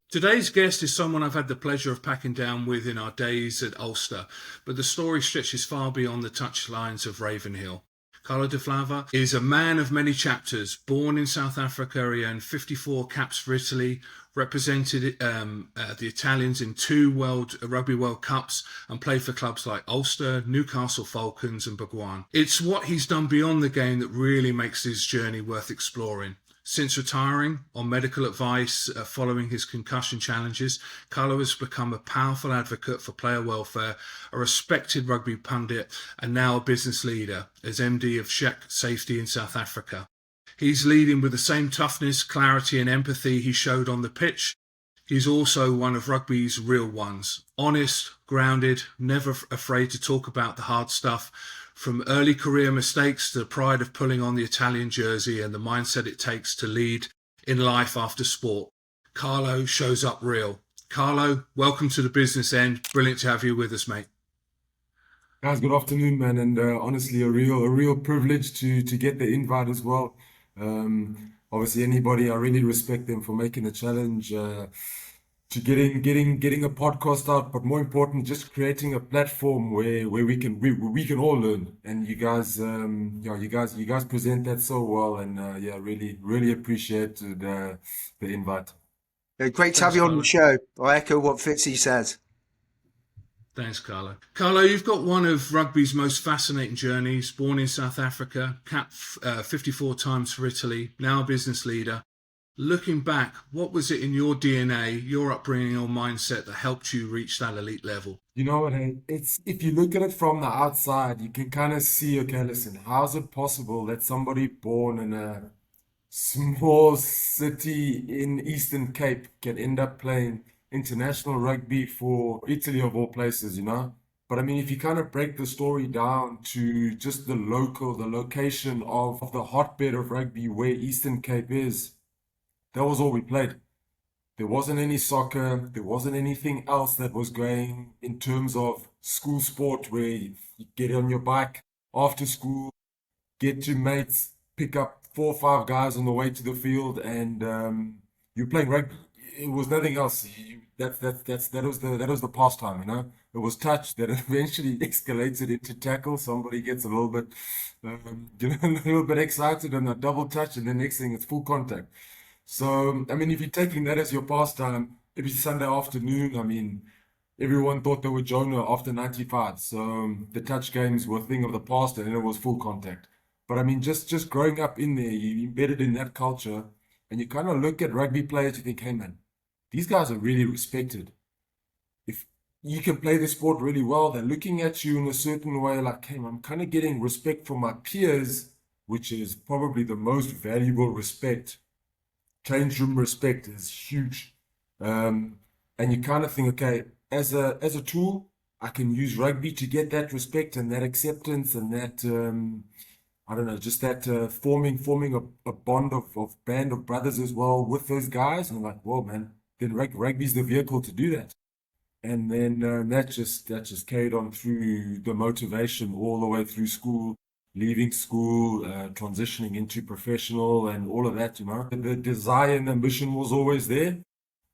Today's guest is someone I've had the pleasure of packing down with in our days at Ulster, but the story stretches far beyond the touchlines of Ravenhill. Carlo Del Fava is a man of many chapters. Born in South Africa, he earned 54 caps for Italy, represented the Italians in two Rugby World Cups, and played for clubs like Ulster, Newcastle Falcons, and Bogwan. It's what he's done beyond the game that really makes his journey worth exploring. Since retiring on medical advice following his concussion challenges, Carlo has become a powerful advocate for player welfare, a respected rugby pundit, and now a business leader as MD of Czech Safety in South Africa. He's leading with the same toughness, clarity, and empathy he showed on the pitch. He's also one of rugby's real ones. Honest, grounded, never afraid to talk about the hard stuff. From early career mistakes to the pride of pulling on the Italian jersey and the mindset it takes to lead in life after sport, Carlo shows up real. Carlo, welcome to the business end. Brilliant to have you with us, mate. Guys, good afternoon, man, and honestly, a real privilege to get the invite as well. Obviously, anybody, I really respect them for making the challenge to getting a podcast out, but more important, just creating a platform where we can all learn. And you guys present that so well, and yeah, really appreciate the invite. Great to have Thanks, you on the Carlo. show. I echo what Fitzy says. Thanks, Carlo. Carlo, you've got one of rugby's most fascinating journeys. Born in South Africa, capped 54 times for Italy, now a business leader. Looking back, what was it in your DNA, your upbringing or mindset that helped you reach that elite level? You know what? It's if you look at it from the outside, you can kind of see, okay, listen, how's it possible that somebody born in a small city in Eastern Cape can end up playing international rugby for Italy of all places, you know? But I mean, if you kind of break the story down to just the location of the hotbed of rugby where Eastern Cape is, that was all we played. There wasn't any soccer. There wasn't anything else that was going in terms of school sport where you get on your bike after school, get your mates, pick up 4 or 5 guys on the way to the field, and you're playing rugby. It was nothing else. That was the pastime, you know. It was touch that eventually escalated into tackle. Somebody gets a little bit, a little bit excited and a double touch, and the next thing it's full contact. So, I mean, if you're taking that as your pastime, every Sunday afternoon, I mean, everyone thought they were Jonah after 95. So the touch games were a thing of the past and it was full contact. But I mean, just growing up in there, you embedded in that culture and you kind of look at rugby players, you think, hey man, these guys are really respected. If you can play the sport really well, they're looking at you in a certain way, like, hey, I'm kind of getting respect from my peers, which is probably the most valuable respect. Change room respect is huge. Um, and you kind of think, okay, as a tool, I can use rugby to get that respect and that acceptance and that I don't know, just that forming a bond of band of brothers as well with those guys. And I'm like, whoa, man, then rugby's the vehicle to do that. And then that just carried on through the motivation all the way through school, leaving school, transitioning into professional and all of that, you know. The desire and ambition was always there.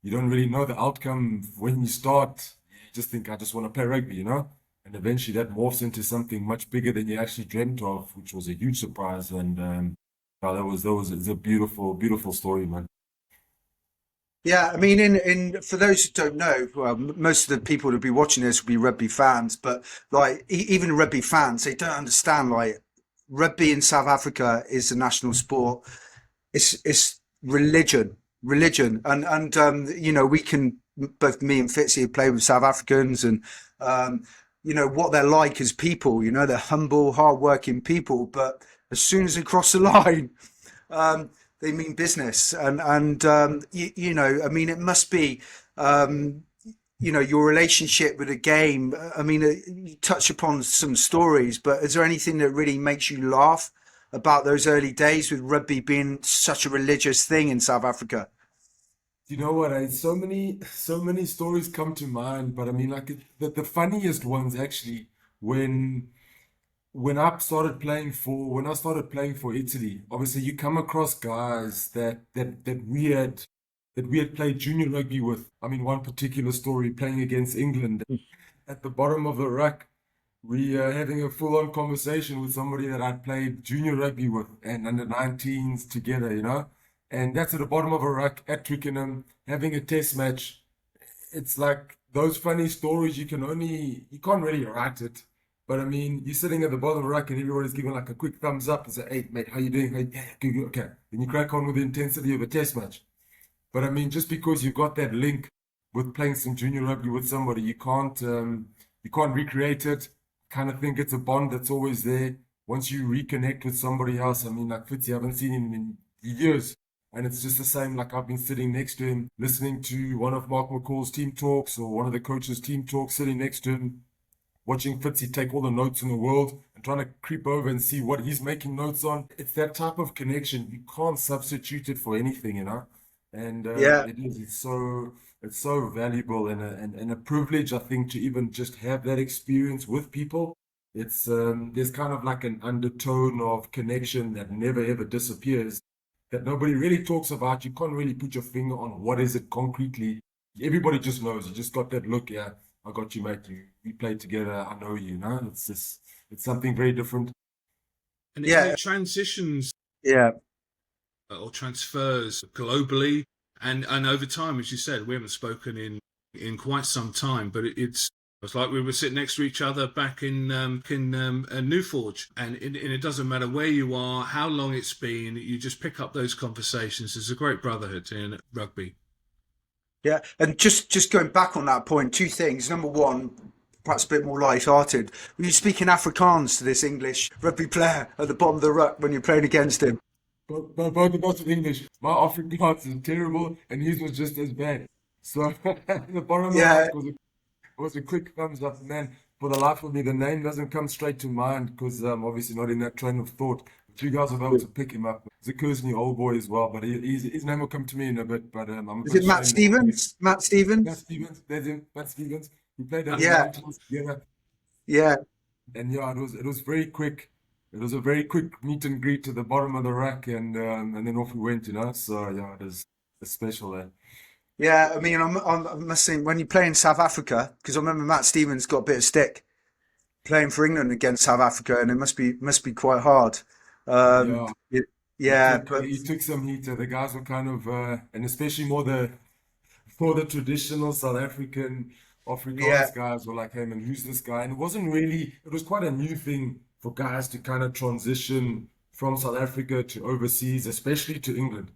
You don't really know the outcome when you start. You just think, I just want to play rugby, you know? And eventually that morphs into something much bigger than you actually dreamt of, which was a huge surprise. And yeah, that was it's a beautiful story, man. Yeah, I mean, in for those who don't know, well, most of the people who'll be watching this will be rugby fans, but like even rugby fans, they don't understand like rugby in South Africa is a national sport. It's religion, and we can both me and Fitzy have played with South Africans, and what they're like as people. You know, they're humble, hardworking people, but as soon as they cross the line, they mean business, and I mean, it must be your relationship with the game. I mean, you touch upon some stories, but is there anything that really makes you laugh about those early days with rugby being such a religious thing in South Africa? You know what? So many stories come to mind, but I mean, like the funniest ones actually when when I started playing for Italy. Obviously, you come across guys that we had. that we had played junior rugby with. I mean, one particular story, playing against England at the bottom of the ruck. We having a full-on conversation with somebody that I'd played junior rugby with and under 19s together, you know. And that's at the bottom of a ruck at Twickenham, having a test match. It's like those funny stories you can't really write it. But I mean, you're sitting at the bottom of the ruck and everybody's giving like a quick thumbs up and say, hey, mate, how you doing? Hey, yeah, good, good, okay. Then you crack on with the intensity of a test match. But I mean, just because you've got that link with playing some junior rugby with somebody, you can't recreate it. Kind of think it's a bond that's always there. Once you reconnect with somebody else, I mean, like Fitzy, I haven't seen him in years. And it's just the same, like I've been sitting next to him, listening to one of Mark McCall's team talks or one of the coaches' team talks, sitting next to him, watching Fitzy take all the notes in the world and trying to creep over and see what he's making notes on. It's that type of connection. You can't substitute it for anything, you know? And Yeah, it is, it's so valuable and a privilege, I think, to even just have that experience with people. It's there's kind of like an undertone of connection that never ever disappears, that nobody really talks about. You can't really put your finger on what is it concretely. Everybody just knows. You just got that look. Yeah, I got you, mate. We played together. I know you. No, it's something very different. And yeah, it transitions yeah. or transfers globally and over time, as you said, we haven't spoken in quite some time, but it's like we were sitting next to each other back in Newforge, and it doesn't matter where you are, how long it's been, you just pick up those conversations. There's a great brotherhood in rugby. Yeah, and just going back on that point, two things. Number one, perhaps a bit more light-hearted. Were you speaking Afrikaans to this English rugby player at the bottom of the ruck when you're playing against him? Both of us in English. My Afrikaans is terrible, and his was just as bad. So the bottom of the Yeah, rack was a quick thumbs up, man. For the life of me, the name doesn't come straight to mind because I'm obviously not in that train of thought. But you guys will be able to pick him up. He's a Kersney old boy as well, but his name will come to me in a bit. But I'm a is bit it Matt ashamed of it. Stevens? Matt Matt Stevens? Stevens, there's him, Matt Stevens. We played under Yeah, 19s together. yeah, And yeah, it was very quick. It was a very quick meet and greet to the bottom of the rack, and then off we went, you know. So yeah, it's special there. yeah. I mean, I must say, when you play in South Africa, because I remember Matt Stevens got a bit of stick playing for England against South Africa, and it must be quite hard. Um, Yeah, it, he yeah, took but he took some heat. The guys were kind of, and especially more the traditional South African yeah, Afrikaans guys were like, hey man, who's this guy? And it was quite a new thing for guys to kind of transition from South Africa to overseas, especially to England.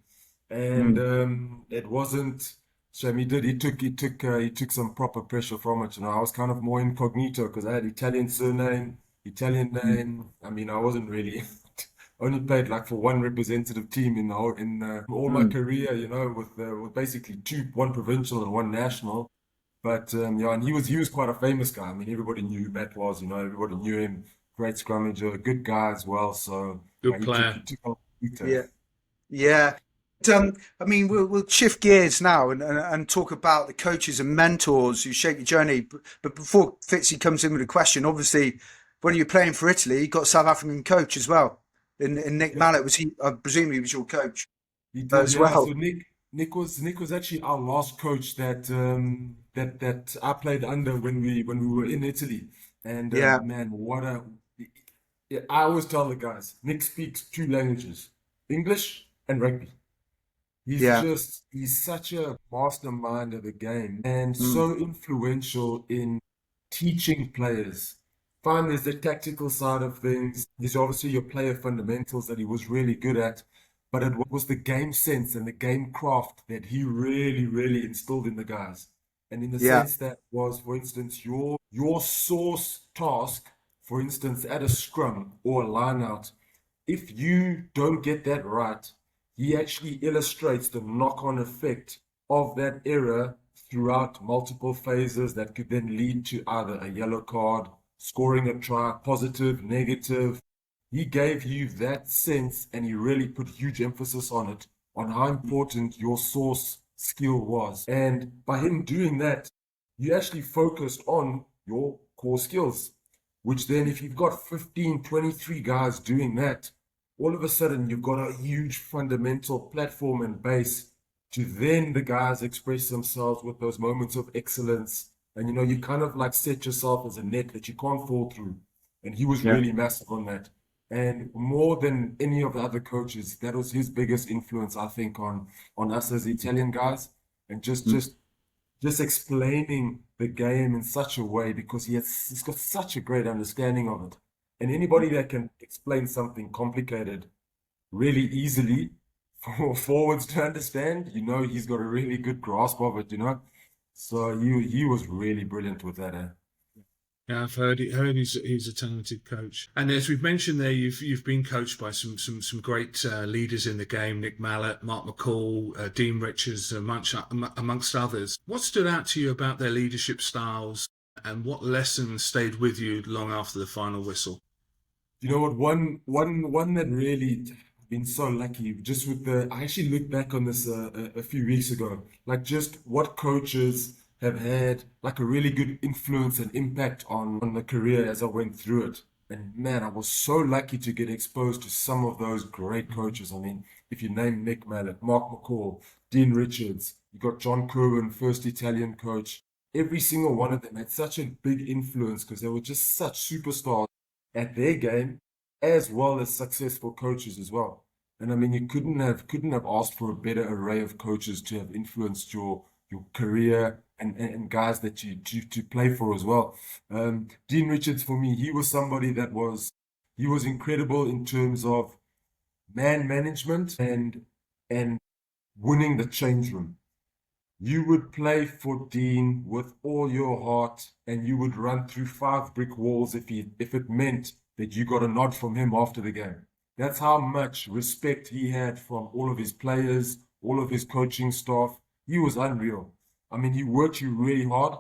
And mm, it wasn't, Shame he took some proper pressure from it. You know, I was kind of more incognito because I had Italian surname, Italian mm, name. I mean, I wasn't really only played like for one representative team in all my mm. career, you know, with basically one provincial and one national. But yeah, and he was quite a famous guy. I mean, everybody knew who Matt was. You know, everybody knew him. Great scrummager, good guy as well. So yeah, Good he took player. he took on Peter. Yeah, yeah. I mean, we'll shift gears now and talk about the coaches and mentors who shape your journey. But before Fitzy comes in with a question, obviously, when you were playing for Italy, you got a South African coach as well. In Nick Yeah, Mallett, was he? I presume he was your coach he did. as Yeah. So well. Nick was actually our last coach that I played under when we were in Italy. And Yeah, man, yeah, I always tell the guys, Nick speaks two languages, English and rugby. yeah, He's such a mastermind of the game and mm, so influential in teaching players. Fine, there's the tactical side of things. There's obviously your player fundamentals that he was really good at, but it was the game sense and the game craft that he really, really instilled in the guys. And in the yeah, sense that was, for instance, your source task, for instance, at a scrum or a line out, if you don't get that right, he actually illustrates the knock-on effect of that error throughout multiple phases that could then lead to either a yellow card, scoring a try, positive, negative. He gave you that sense and he really put huge emphasis on it, on how important your source skill was. And by him doing that, you actually focused on your core skills, which then if you've got 15, 23 guys doing that, all of a sudden you've got a huge fundamental platform and base to then the guys express themselves with those moments of excellence. And, you kind of like set yourself as a net that you can't fall through. And he was Yeah. really massive on that. And more than any of the other coaches, that was his biggest influence, I think, on us as Italian guys. And just explaining the game in such a way, because he's got such a great understanding of it. And anybody that can explain something complicated really easily for forwards to understand, he's got a really good grasp of it. So he was really brilliant with that. Yeah, I've heard he's a talented coach. And as we've mentioned there, you've been coached by some great leaders in the game: Nick Mallett, Mark McCall, Dean Richards, amongst others. What stood out to you about their leadership styles, and what lessons stayed with you long after the final whistle? You know what? One that really been so lucky. Just with I actually looked back on this a few weeks ago. Like just what coaches have had like a really good influence and impact on the career as I went through it. And man, I was so lucky to get exposed to some of those great coaches. I mean, if you name Nick Mallett, Mark McCall, Dean Richards, you got John Kerwin, first Italian coach. Every single one of them had such a big influence because they were just such superstars at their game, as well as successful coaches as well. And I mean, you couldn't have asked for a better array of coaches to have influenced your career and guys that you to play for as well. Dean Richards, for me, he was somebody he was incredible in terms of man management and winning the change room. You would play for Dean with all your heart, and you would run through 5 brick walls if it meant that you got a nod from him after the game. That's how much respect he had from all of his players, all of his coaching staff. He was unreal. I mean, he worked you really hard.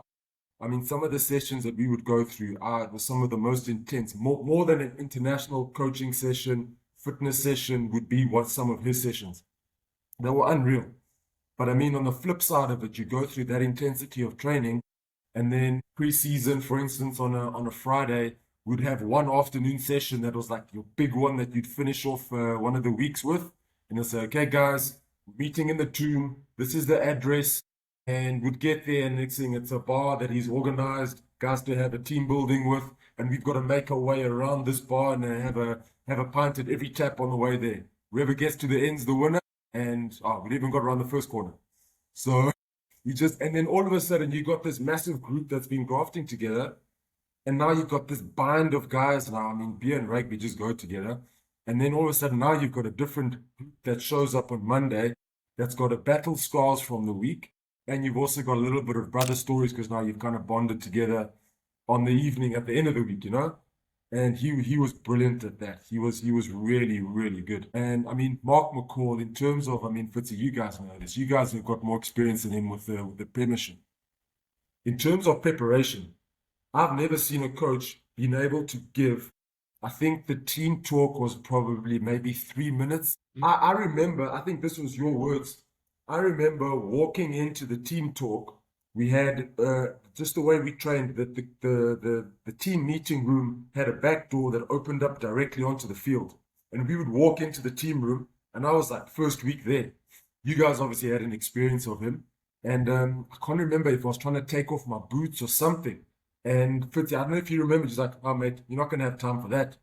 I mean, some of the sessions that we would go through were some of the most intense. More than an international coaching session, fitness session would be what some of his sessions. They were unreal. But I mean, on the flip side of it, you go through that intensity of training, and then pre-season, for instance, on a Friday, we'd have one afternoon session that was like your big one that you'd finish off one of the weeks with. And you'll say, okay, guys, meeting in the tomb. This is the address. And we'd get there, and next thing, it's a bar that he's organized, guys to have a team building with. And we've got to make our way around this bar and have a pint at every tap on the way there. Whoever gets to the end's the winner. And we even got around the first corner. So and then all of a sudden you got this massive group that's been grafting together. And now you've got this band of guys now. I mean, beer and rugby just go together. And then all of a sudden now you've got a different group that shows up on Monday that's got a battle scars from the week. And you've also got a little bit of brother stories because now you've kind of bonded together on the evening at the end of the week. And he was brilliant at that. He was really, really good. And I mean, Mark McCall, in terms of, I mean, Fitzy, you guys know this. You guys have got more experience than him with the Premiership. In terms of preparation, I've never seen a coach being able to give, I think the team talk was probably maybe 3 minutes. I remember, I think this was your words. I remember walking into the team talk. We had just the way we trained, that the team meeting room had a back door that opened up directly onto the field. And we would walk into the team room, and I was like, first week there. You guys obviously had an experience of him. And I can't remember if I was trying to take off my boots or something. And Fitzy, I don't know if you remember, just like, oh, mate, you're not going to have time for that.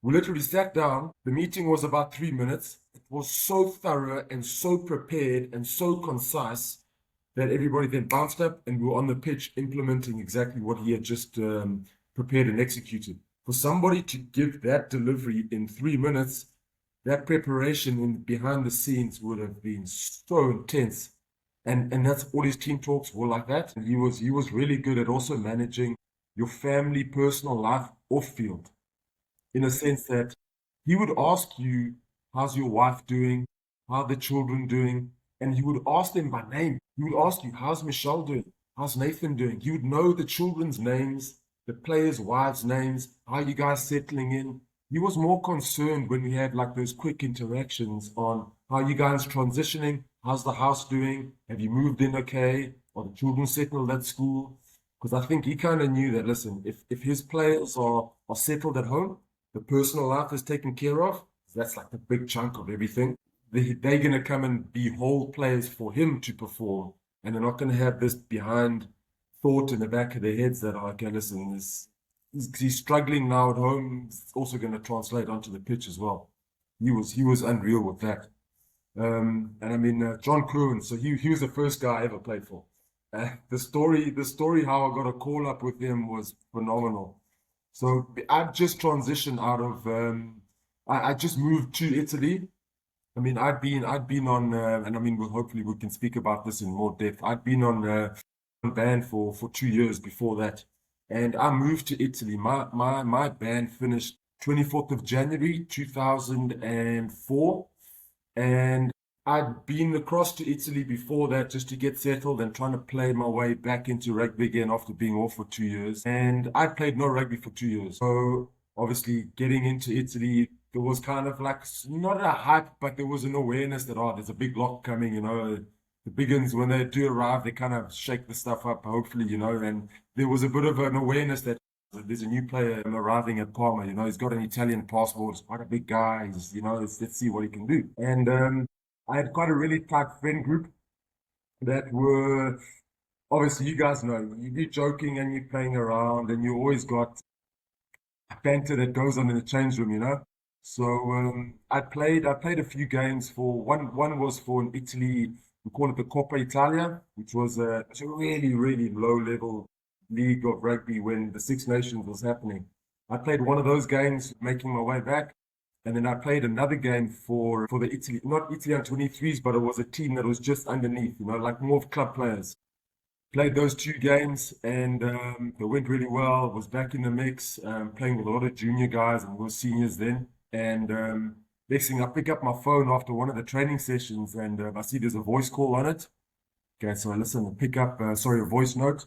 We literally sat down. The meeting was about 3 minutes. It was so thorough and so prepared and so concise that everybody then bounced up and we were on the pitch implementing exactly what he had just prepared and executed. For somebody to give that delivery in 3 minutes, that preparation behind the scenes would have been so intense. And that's all his team talks were like that. And he was really good at also managing your family, personal life off field, in a sense that he would ask you, how's your wife doing? How are the children doing? And he would ask them by name. He would ask you, how's Michelle doing? How's Nathan doing? He would know the children's names, the players' wives' names, how you guys settling in. He was more concerned when we had like those quick interactions on how you guys transitioning, how's the house doing? Have you moved in okay? Are the children settled at school? Because I think he kind of knew that, listen, if his players are settled at home, the personal life is taken care of, that's like the big chunk of everything. they're going to come and be whole players for him to perform, and they're not going to have this behind thought in the back of their heads that, oh, okay, listen, he's struggling now at home. It's also going to translate onto the pitch as well. He was unreal with that. And I mean, John Cruin, so he was the first guy I ever played for. The story how I got a call up with him was phenomenal. So I've just transitioned out of, I just moved to Italy. I mean, I'd been on, and I mean, hopefully we can speak about this in more depth. I'd been on band for 2 years before that, and I moved to Italy. My band finished 24th of January 2004, and I'd been across to Italy before that just to get settled and trying to play my way back into rugby again after being off for 2 years. And I played no rugby for 2 years. So obviously getting into Italy, there was kind of like not a hype, but there was an awareness that, oh, there's a big lock coming, The big uns, when they do arrive, they kind of shake the stuff up, hopefully, and there was a bit of an awareness that there's a new player arriving at Parma, he's got an Italian passport, he's quite a big guy, let's see what he can do. And I had quite a really tight friend group that were, obviously, you guys know, you be joking and you're playing around, and you always got a banter that goes on in the change room. So I played a few games for one was for an Italy, we call it the Coppa Italia, which was a really, really low level league of rugby when the Six Nations was happening. I played one of those games making my way back. And then I played another game for the Italy, not Italy on 23s, but it was a team that was just underneath, like more of club players. Played those 2 games, and it went really well. Was back in the mix, playing with a lot of junior guys, and we were seniors then. And next thing, I pick up my phone after one of the training sessions, and I see there's a voice call on it. Okay, so I listen and pick up, a voice note.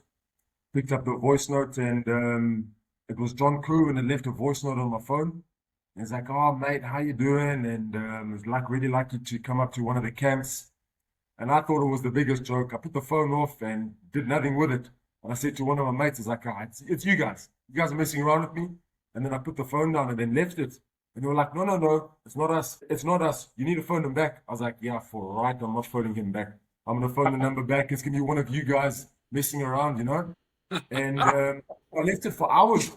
Picked up the voice note, and it was John Crew, and it left a voice note on my phone. And he's like, "Oh, mate, how you doing?" And it's really like you to come up to one of the camps. And I thought it was the biggest joke. I put the phone off and did nothing with it. And I said to one of my mates, "It's like, it's you guys. You guys are messing around with me." And then I put the phone down and then left it. And they were like, "No, it's not us. It's not us. You need to phone him back." I was like, "Yeah, for right. I'm not phoning him back. I'm going to phone the number back. It's going to be one of you guys messing around, And I left it for hours.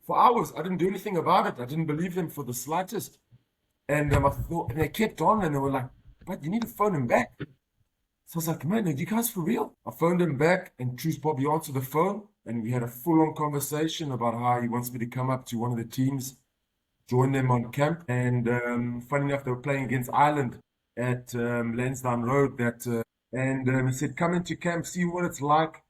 For hours. I didn't do anything about it. I didn't believe them for the slightest. And I thought, and they kept on, and they were like, "But you need to phone him back." So I was like, "Man, are you guys for real?" I phoned him back, and Truce Bobby answered the phone, and we had a full-on conversation about how he wants me to come up to one of the teams, join them on camp. And funny enough, they were playing against Ireland at Lansdowne Road. And he said, "Come into camp, see what it's like,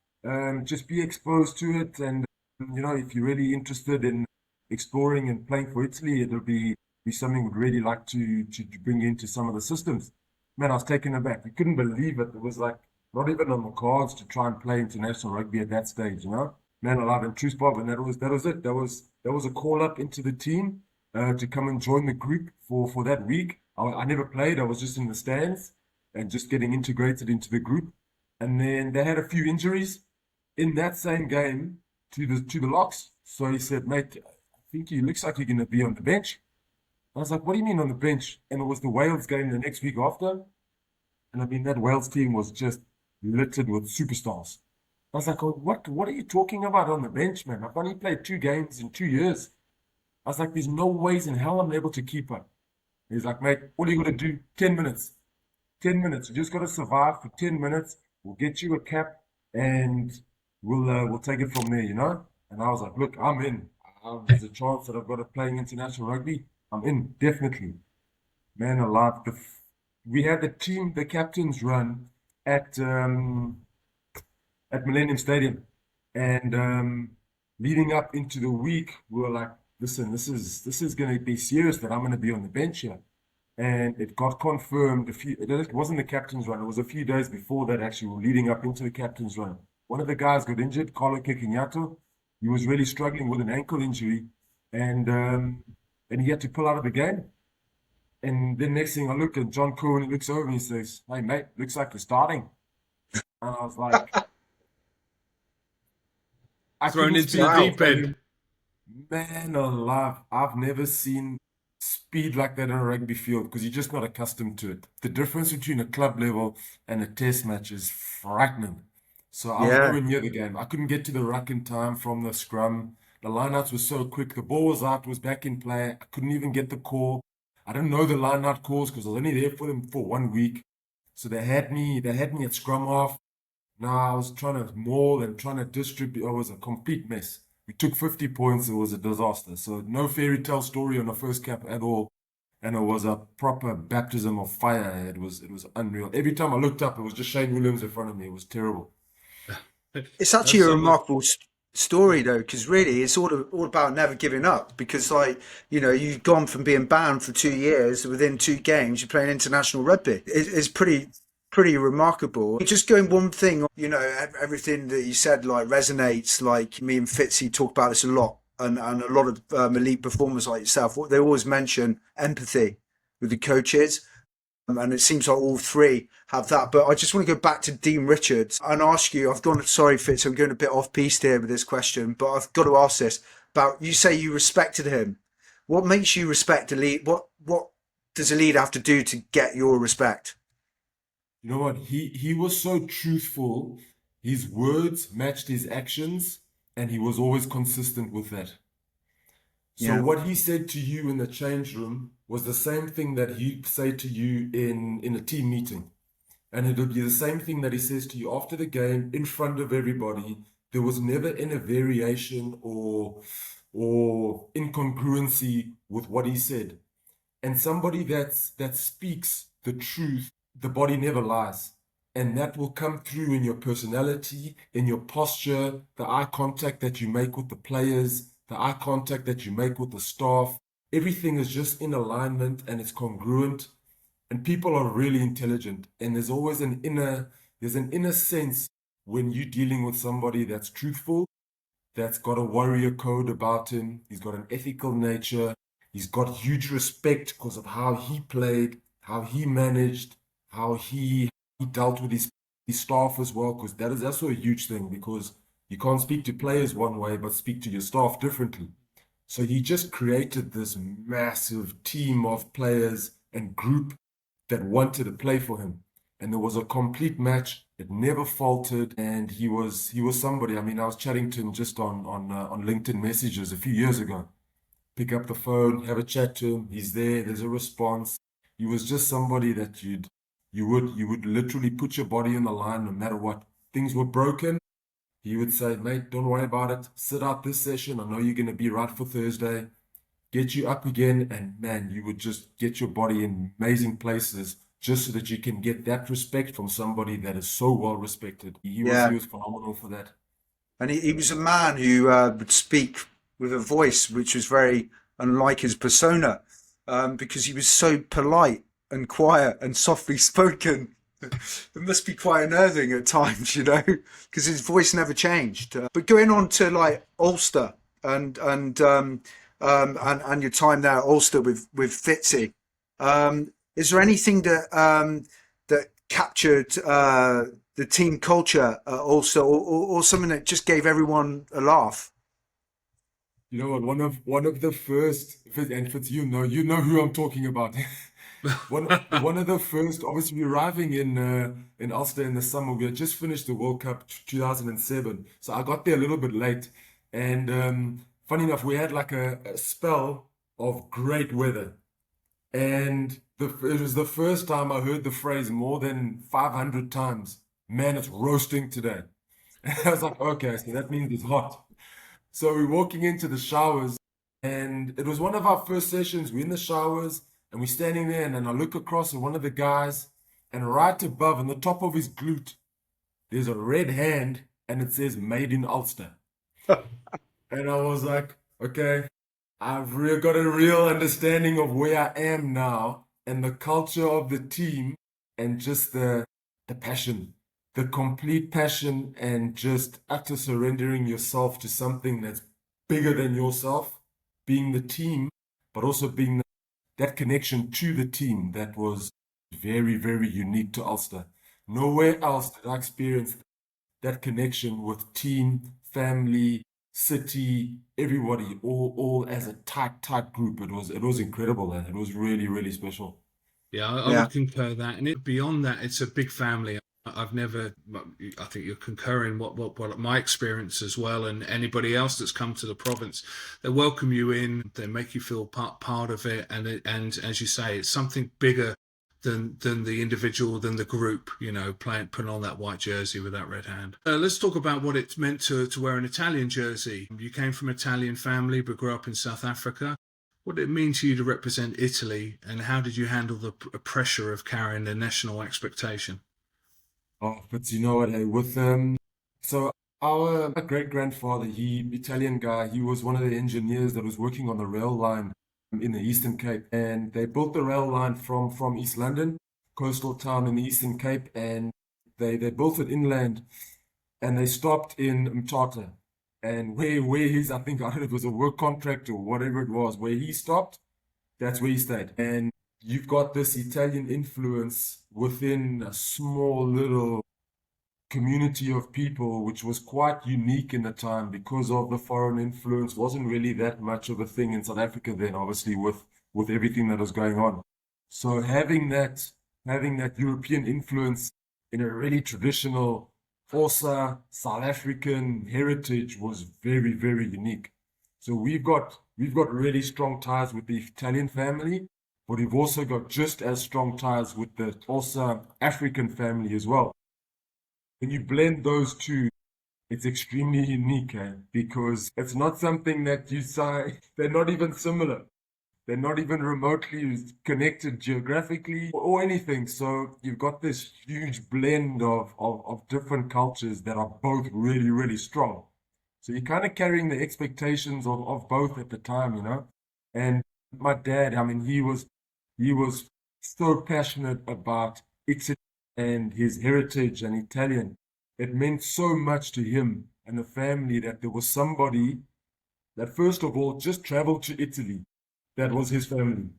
just be exposed to it, and if you're really interested in exploring and playing for Italy, it'll be something we'd really like to bring into some of the systems." Man, I was taken aback. I couldn't believe it. It was like not even on the cards to try and play international rugby at that stage, Man alive, and Truce Bob, and that was it. That was a call up into the team to come and join the group for that week. I never played. I was just in the stands and just getting integrated into the group. And then they had a few injuries in that same game to the locks. So he said, "Mate, I think it looks like you're going to be on the bench." I was like, "What do you mean on the bench?" And it was the Wales game the next week after. And I mean, that Wales team was just littered with superstars. I was like, "Oh, what are you talking about on the bench, man? I've only played 2 games in 2 years." I was like, "There's no ways in hell I'm able to keep up." He's like, "Mate, all you got to do, 10 minutes. 10 minutes. You just got to survive for 10 minutes. We'll get you a cap, and we'll take it from there, And I was like, "Look, I'm in. There's a chance that I've got to playing international rugby. I'm in, definitely." Man alive. We had the captain's run at Millennium Stadium. And leading up into the week, we were like, "Listen, this is going to be serious that I'm going to be on the bench here." And it got confirmed it wasn't the captain's run. It was a few days before that, actually, leading up into the captain's run. One of the guys got injured, Carlo Del. He was really struggling with an ankle injury, and he had to pull out of the game. And then next thing I look at John Cohen, he looks over and he says, "Hey, mate, looks like you're starting." And I was like, I Thrown couldn't into speak the to deep end. him. Man alive, I've never seen speed like that on a rugby field because you're just not accustomed to it. The difference between a club level and a test match is frightening. So I was Yeah. nowhere near the game. I couldn't get to the ruck in time from the scrum. The lineouts were so quick. The ball was out, was back in play. I couldn't even get the call. I didn't know the lineout calls because I was only there for them for 1 week. So they had me at scrum half. Now I was trying to maul and trying to distribute. It was a complete mess. We took 50 points. It was a disaster. So no fairy tale story on the first cap at all. And it was a proper baptism of fire. It was unreal. Every time I looked up, it was just Shane Williams in front of me. It was terrible. It's actually That's a some. remarkable story, though, because really it's all about never giving up. Because, like, you've gone from being banned for 2 years within 2 games, you're playing international rugby. It's pretty remarkable. Just going one thing, everything that you said like resonates. Like me and Fitzy talk about this a lot, and a lot of elite performers like yourself. What they always mention empathy with the coaches. And it seems like all three have that. But I just want to go back to Dean Richards and ask you. Sorry, Fitz, I'm going a bit off piste here with this question, but I've got to ask this about. You say you respected him. What makes you respect a lead? What does a leader have to do to get your respect? You know what? He was so truthful. His words matched his actions, and he was always consistent with that. So Yeah, what he said to you in the change room was the same thing that he'd say to you in a team meeting. And it'll be the same thing that he says to you after the game in front of everybody. There was never any variation or incongruency with what he said. And somebody that speaks the truth, the body never lies. And that will come through in your personality, in your posture, the eye contact that you make with the players, the eye contact that you make with the staff. Everything is just in alignment and it's congruent. And people are really intelligent. And there's an inner sense when you're dealing with somebody that's truthful, that's got a warrior code about him. He's got an ethical nature. He's got huge respect because of how he played, how he managed, how he dealt with his staff as well. Because that's also a huge thing because you can't speak to players one way, but speak to your staff differently. So he just created this massive team of players and group that wanted to play for him. And there was a complete match. It never faltered, and he was somebody. I mean, I was chatting to him just on LinkedIn messages a few years ago. Pick up the phone, have a chat to him. He's there. There's a response. He was just somebody that you would literally put your body in the line no matter what. Things were broken. He would say, mate, don't worry about it. Sit out this session. I know you're going to be right for Thursday. Get you up again. And man, you would just get your body in amazing places just so that you can get that respect from somebody that is so well respected. He was, yeah. he was phenomenal for that. And he was a man who would speak with a voice which was very unlike his persona, because he was so polite and quiet and softly spoken. It must be quite unnerving at times, because his voice never changed. But going on to like Ulster and your time there at Ulster with Fitzy, is there anything that captured the team culture also, or something that just gave everyone a laugh? You know what? One of the first, and Fitz, you know who I'm talking about. One of the first, obviously, we're arriving in Ulster in the summer. We had just finished the World Cup 2007, so I got there a little bit late. And funny enough, we had like a spell of great weather, and it was the first time I heard the phrase more than 500 times. Man, it's roasting today. And I was like, okay, so that means it's hot. So we're walking into the showers, and it was one of our first sessions. We're in the showers, and we're standing there, and then I look across at one of the guys, and right above, on the top of his glute, there's a red hand, and it says "Made in Ulster." And I was like, okay, got a real understanding of where I am now, and the culture of the team, and just the passion, the complete passion, and just utter surrendering yourself to something that's bigger than yourself, being the team, but also being that connection to the team that was very, very unique to Ulster. Nowhere else did I experience that connection with team, family, city, everybody, all as a tight group. It was incredible, and it was really, really special. Yeah, I Yeah. would concur that. And beyond that, it's a big family. I've never, I think you're concurring what my experience as well, and anybody else that's come to the province, they welcome you in, they make you feel part of it, and as you say, it's something bigger than the individual, than the group. Putting on that white jersey with that red hand. Let's talk about what it's meant to wear an Italian jersey. You came from an Italian family, but grew up in South Africa. What did it mean to you to represent Italy, and how did you handle the pressure of carrying the national expectation? Oh, but you know what, hey, so our great grandfather, Italian guy, he was one of the engineers that was working on the rail line in the Eastern Cape, and they built the rail line from East London, coastal town in the Eastern Cape, and they built it inland, and they stopped in Mthatha, and where he's, I think, I don't know if it was a work contract or whatever it was, where he stopped, that's where he stayed, and you've got this Italian influence within a small little community of people, which was quite unique in the time because of the foreign influence. Wasn't really that much of a thing in South Africa then, obviously, with everything that was going on. So having that European influence in a really traditional Xhosa South African heritage was very, very unique. So we've got really strong ties with the Italian family, but we've also got just as strong ties with the Xhosa African family as well. When you blend those two, it's extremely unique, because it's not something that you say, they're not even similar. They're not even remotely connected geographically or anything. So you've got this huge blend of different cultures that are both really, really strong. So you're kind of carrying the expectations of both at the time, you know? And my dad, I mean, he was so passionate about Italy and his heritage and Italian. It meant so much to him and the family that there was somebody that first of all just traveled to Italy. That was his family.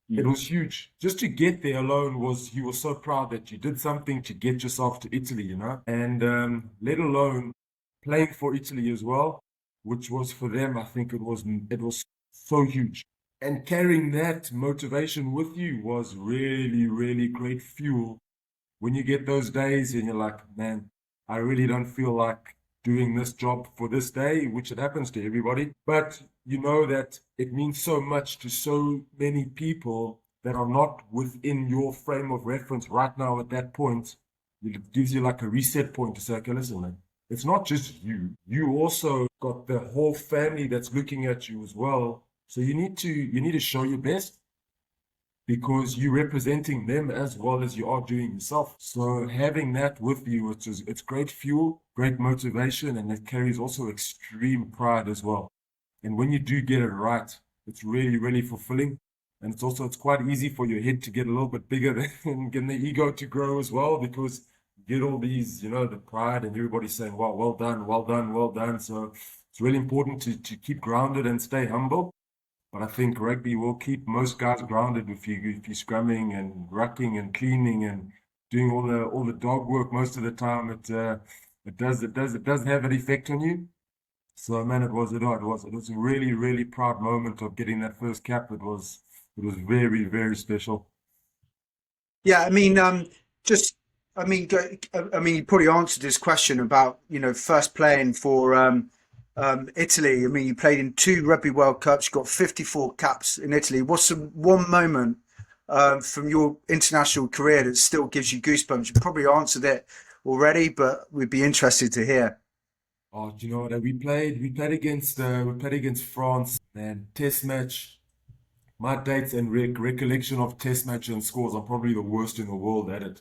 It was huge. Just to get there alone he was so proud that you did something to get yourself to Italy, you know? And let alone playing for Italy as well, which was for them, I think it was so huge. And carrying that motivation with you was really, really great fuel when you get those days and you're like, man, I really don't feel like doing this job for this day, which it happens to everybody. But you know that it means so much to so many people that are not within your frame of reference right now at that point. It gives you like a reset point to say, okay, listen, man, it's not just you. You also got the whole family that's looking at you as well. So you need to show your best because you're representing them as well as you are doing yourself. So having that with you, it's great fuel, great motivation, and it carries also extreme pride as well. And when you do get it right, it's really, really fulfilling. And it's quite easy for your head to get a little bit bigger and get the ego to grow as well because you get all these, the pride and everybody saying, wow, well done, well done, well done. So it's really important to keep grounded and stay humble. But I think rugby will keep most guys grounded if you're scrumming and rucking and cleaning and doing all the dog work most of the time. It does have an effect on you. So man, it was a really, really proud moment of getting that first cap. It was very, very special. Yeah, I mean, just, I mean, you probably answered this question about, first playing for Italy. I mean, you played in two Rugby World Cups, you got 54 caps in Italy. What's the one moment from your international career that still gives you goosebumps? You probably answered it already, but we'd be interested to hear. Oh, do you know what? We played against France and test match. My dates and recollection of test match and scores are probably the worst in the world at it.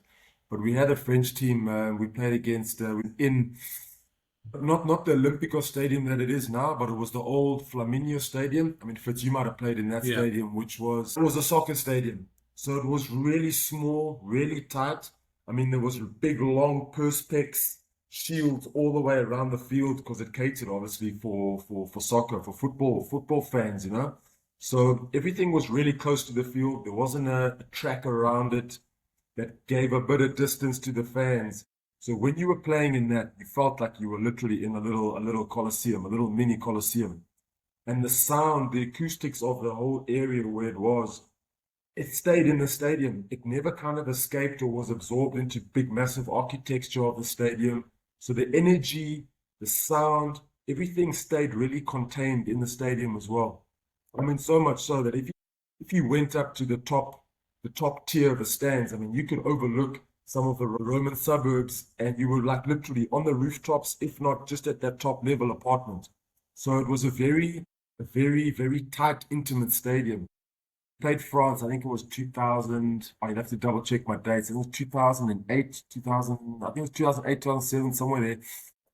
But we had a French team we played against in not the Olympico Stadium that it is now, but it was the old Flaminio Stadium. I mean, Fitz, you might have played in that Yeah. stadium, it was a soccer stadium. So it was really small, really tight. I mean, there was big, long perspex shields all the way around the field because it catered obviously for soccer, for football fans, you know. So everything was really close to the field. There wasn't a track around it that gave a bit of distance to the fans. So when you were playing in that, you felt like you were literally in a little coliseum, a little mini coliseum. And the sound, the acoustics of the whole area where it was, it stayed in the stadium. It never kind of escaped or was absorbed into big, massive architecture of the stadium. So the energy, the sound, everything stayed really contained in the stadium as well. I mean, so much so that if you went up to the top tier of the stands, I mean, you could overlook some of the Roman suburbs, and you were like literally on the rooftops, if not just at that top level apartment. So it was a very, very tight, intimate stadium. Played France, I think it was 2000. I'd have to double check my dates. It was 2008, 2000, I think it was 2008, 2007, somewhere there.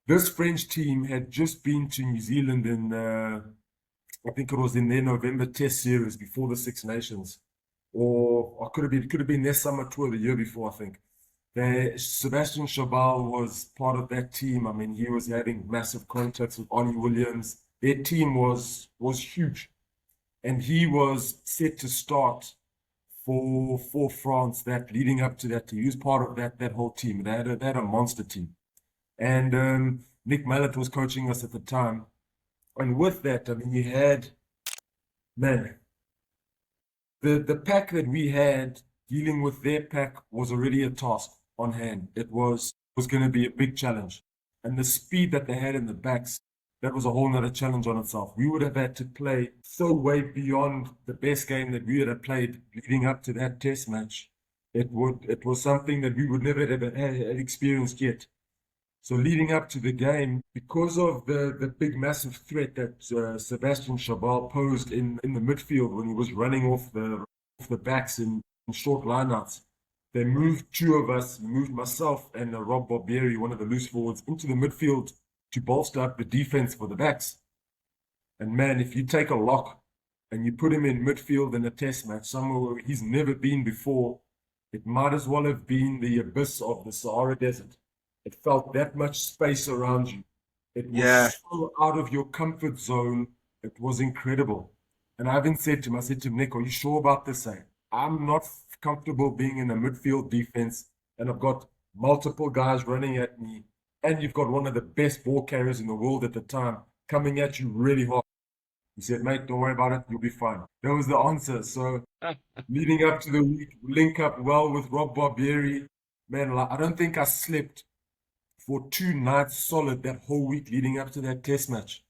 This French team had just been to New Zealand in, I think it was in their November Test series before the Six Nations, or could have been their summer tour the year before, I think. Sebastian Chabal was part of that team. I mean, he was having massive contacts with Ollie Williams. Their team was huge, and he was set to start for France. That leading up to that, he was part of that whole team. They had a monster team, and Nick Mallett was coaching us at the time. And with that, I mean, you had, man, the pack that we had dealing with their pack was already a task on hand. It was going to be a big challenge. And the speed that they had in the backs, that was a whole nother challenge on itself. We would have had to play so way beyond the best game that we had played leading up to that test match. It was something that we would never have had experienced yet. So leading up to the game, because of the big massive threat that Sebastian Chabal posed in the midfield when he was running off the backs in short lineouts, they moved two of us, moved myself and Rob Barbieri, one of the loose forwards, into the midfield to bolster up the defense for the backs. And man, if you take a lock and you put him in midfield in a test match, somewhere where he's never been before, it might as well have been the abyss of the Sahara Desert. It felt that much space around you. It was so out of your comfort zone. It was incredible. And I even said to him, Nick, are you sure about this? I'm not comfortable being in a midfield defense, and I've got multiple guys running at me, and you've got one of the best ball carriers in the world at the time coming at you really hard. He said, mate, don't worry about it. You'll be fine. That was the answer. So leading up to the week, link up well with Rob Barbieri. Man, I don't think I slept for 2 nights solid that whole week leading up to that test match.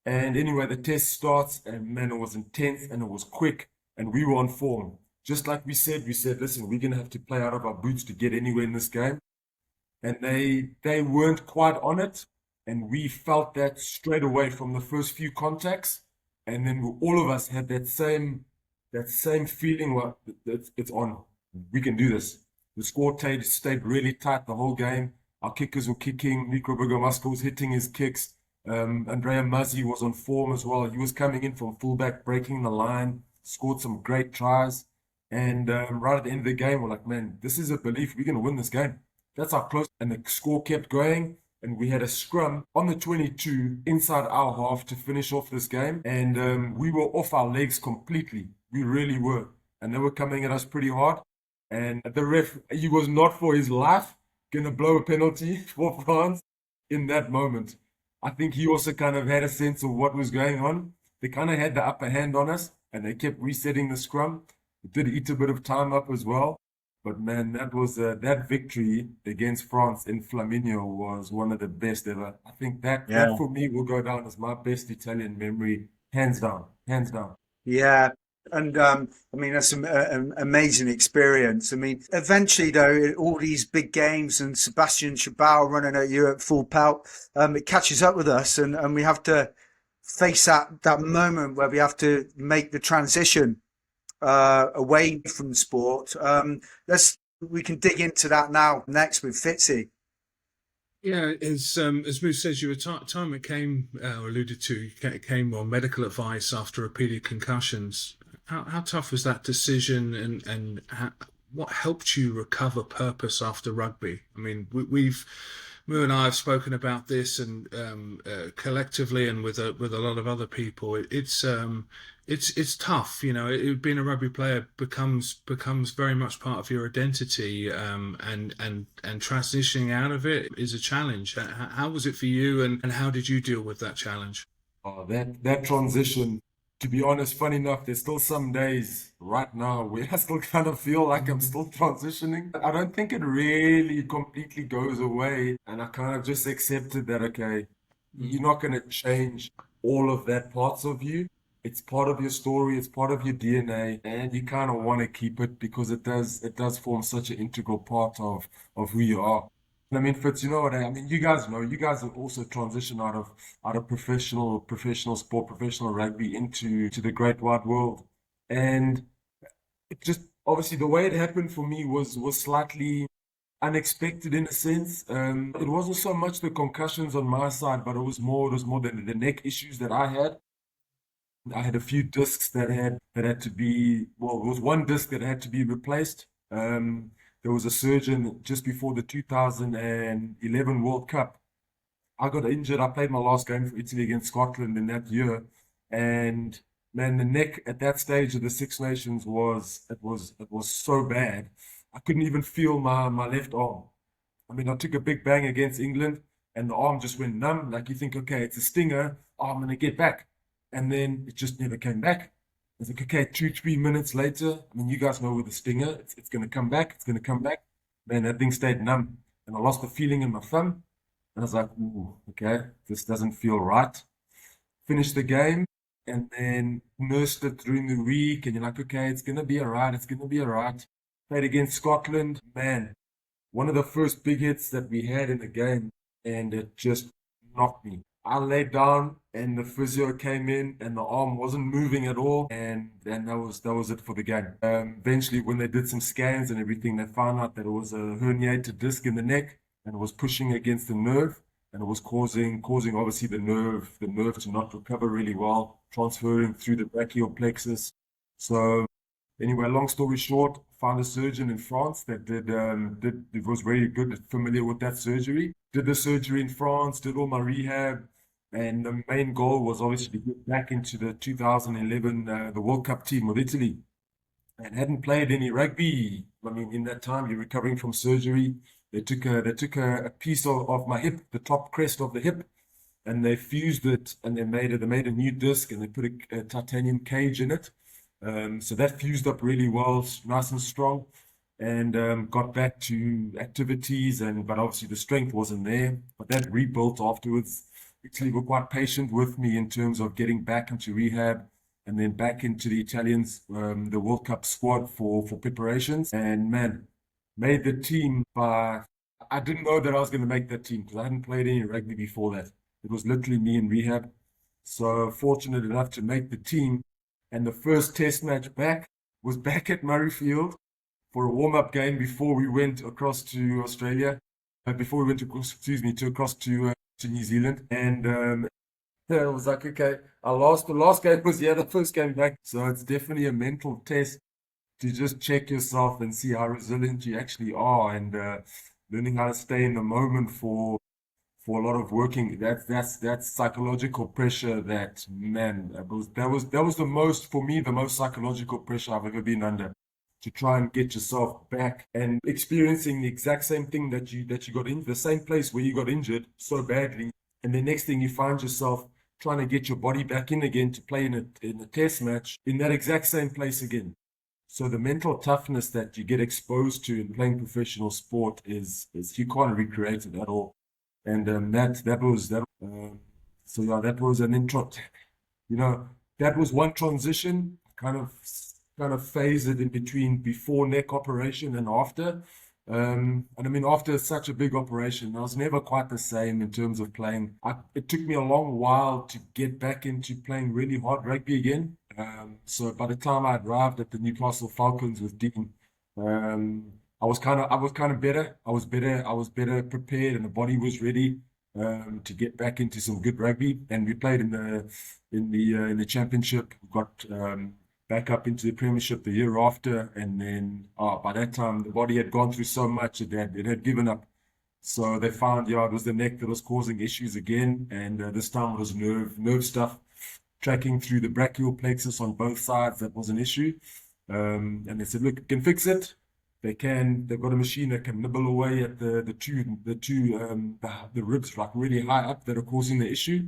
And anyway, the test starts, and man, it was intense and it was quick, and we were on form. Just like we said, listen, we're going to have to play out of our boots to get anywhere in this game. And they weren't quite on it, and we felt that straight away from the first few contacts. And then all of us had that same feeling, well, it's on. We can do this. The score stayed really tight the whole game. Our kickers were kicking. Nico Burgomaska was hitting his kicks. Andrea Mazzi was on form as well. He was coming in from fullback, breaking the line, scored some great tries. And right at the end of the game, we're like, man, this is a belief. We're going to win this game. That's how close. And the score kept going. And we had a scrum on the 22 inside our half to finish off this game. And we were off our legs completely. We really were. And they were coming at us pretty hard. And the ref, he was not for his life going to blow a penalty for France in that moment. I think he also kind of had a sense of what was going on. They kind of had the upper hand on us, and they kept resetting the scrum. It did eat a bit of time up as well. But man, that victory against France in Flaminio was one of the best ever. I think that for me will go down as my best Italian memory, hands down, hands down. Yeah. And I mean, that's an amazing experience. I mean, eventually, though, all these big games and Sebastian Chabal running at you at full pelt, it catches up with us, and we have to face that moment where we have to make the transition away from sport. We can dig into that now next with Fitzy. Yeah, as Moose says, you were time it came or alluded to, it came on medical advice after repeated concussions. How tough was that decision, and what helped you recover purpose after rugby? I mean, we've Moo and I have spoken about this, and collectively, and with a lot of other people. It's tough, you know. Being a rugby player becomes very much part of your identity, and transitioning out of it is a challenge. How was it for you, and how did you deal with that challenge? Oh, that transition, to be honest, funny enough, there's still some days right now where I still kind of feel like I'm still transitioning. I don't think it really completely goes away. And I kind of just accepted that, okay, you're not going to change all of that parts of you. It's part of your story, it's part of your DNA, and you kind of want to keep it because it does form such an integral part of who you are. I mean, Fitz, you know what I mean? You guys know, you guys have also transitioned out of professional sport, professional rugby into the great wide world. And it just obviously the way it happened for me was slightly unexpected in a sense. It wasn't so much the concussions on my side, but it was more the neck issues that I had. I had a few discs that had to be, well, there was one disc that had to be replaced. There was a surgeon just before the 2011 World Cup. I got injured. I played my last game for Italy against Scotland in that year, and man, the neck at that stage of the Six Nations was so bad. I couldn't even feel my left arm. I mean, I took a big bang against England, and the arm just went numb. Like you think, okay, it's a stinger. Oh, I'm gonna get back, and then it just never came back. It's like, okay, 2, 3 minutes later. I mean, you guys know with the stinger, it's gonna come back. It's gonna come back. Man, that thing stayed numb, and I lost the feeling in my thumb. And I was like, ooh, okay, this doesn't feel right. Finished the game and then nursed it during the week. And you're like, okay, it's going to be all right. It's going to be all right. Played against Scotland. Man, one of the first big hits that we had in the game, and it just knocked me. I laid down and the physio came in and the arm wasn't moving at all. And that was it for the game. Eventually, when they did some scans and everything, they found out that it was a herniated disc in the neck and it was pushing against the nerve, and it was causing obviously the nerve to not recover really well, transferring through the brachial plexus. So anyway, long story short, found a surgeon in France that it was very good, familiar with that surgery. Did the surgery in France, did all my rehab, and the main goal was obviously to get back into the 2011 the World Cup team with Italy, and hadn't played any rugby. I mean, in that time, you're recovering from surgery. They took a piece of my hip, the top crest of the hip, and they fused it and they made a new disc and they put a titanium cage in it. So that fused up really well, nice and strong, and got back to activities. But obviously the strength wasn't there. But that rebuilt afterwards. Italy were quite patient with me in terms of getting back into rehab and then back into the Italians, the World Cup squad for preparations. And man, made the team by, I didn't know that I was going to make that team because I hadn't played any rugby before that. It was literally me in rehab. So fortunate enough to make the team. And the first test match back was back at Murrayfield for a warm-up game before we went across to Australia, before we went across to New Zealand. And yeah, I was like, okay, the last game was, yeah, the first game back. So it's definitely a mental test to just check yourself and see how resilient you actually are, and learning how to stay in the moment for a lot of working. That's psychological pressure. That, man, that was the most, for me, the most psychological pressure I've ever been under, to try and get yourself back and experiencing the exact same thing that you got in the same place where you got injured so badly, and the next thing you find yourself trying to get your body back in again to play in a test match in that exact same place again. So the mental toughness that you get exposed to in playing professional sport is you can't recreate it at all. And that was that. So yeah, that was an intro. You know, that was one transition. Kind of phase it in between before neck operation and after. And I mean, after such a big operation, I was never quite the same in terms of playing. It took me a long while to get back into playing really hard rugby again. So by the time I arrived at the Newcastle Falcons with Dean, I was kind of better. I was better prepared, and the body was ready to get back into some good rugby. And we played in the championship. We got back up into the Premiership the year after, and then by that time the body had gone through so much that it had given up. So they found, yeah, it was the neck that was causing issues again, and this time it was nerve stuff tracking through the brachial plexus on both sides. That was an issue. And they said, look, you can fix it. They can. They've got a machine that can nibble away at the ribs like really high up that are causing the issue.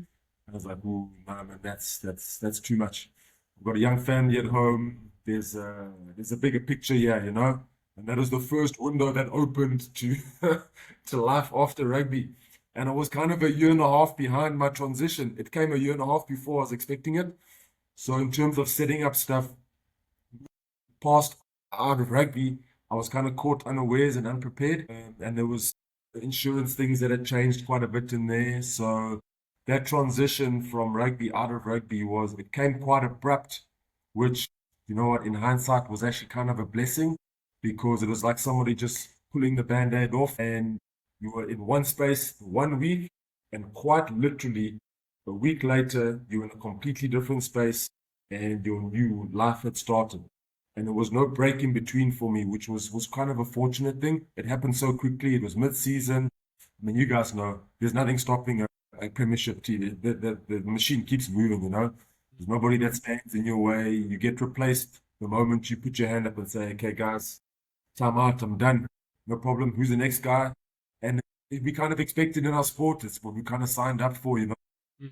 I was like, oh no, man, that's too much. I've got a young family at home. There's a bigger picture here, you know. And that was the first window that opened to to life after rugby. And I was kind of a year and a half behind my transition. It came a year and a half before I was expecting it. So in terms of setting up stuff past out of rugby, I was kind of caught unawares and unprepared. And there was insurance things that had changed quite a bit in there. So that transition from rugby out of rugby it came quite abrupt, which, you know what, in hindsight was actually kind of a blessing because it was like somebody just pulling the band-aid off and you were in one space 1 week and quite literally a week later you were in a completely different space and your new life had started. And there was no break in between for me, which was kind of a fortunate thing. It happened so quickly. It was mid-season. I mean, you guys know there's nothing stopping a premiership team. The machine keeps moving, you know. There's nobody that stands in your way. You get replaced the moment you put your hand up and say, okay, guys, time out, I'm done. No problem. Who's the next guy? And we kind of expected in our sport. It's what we kind of signed up for, you know.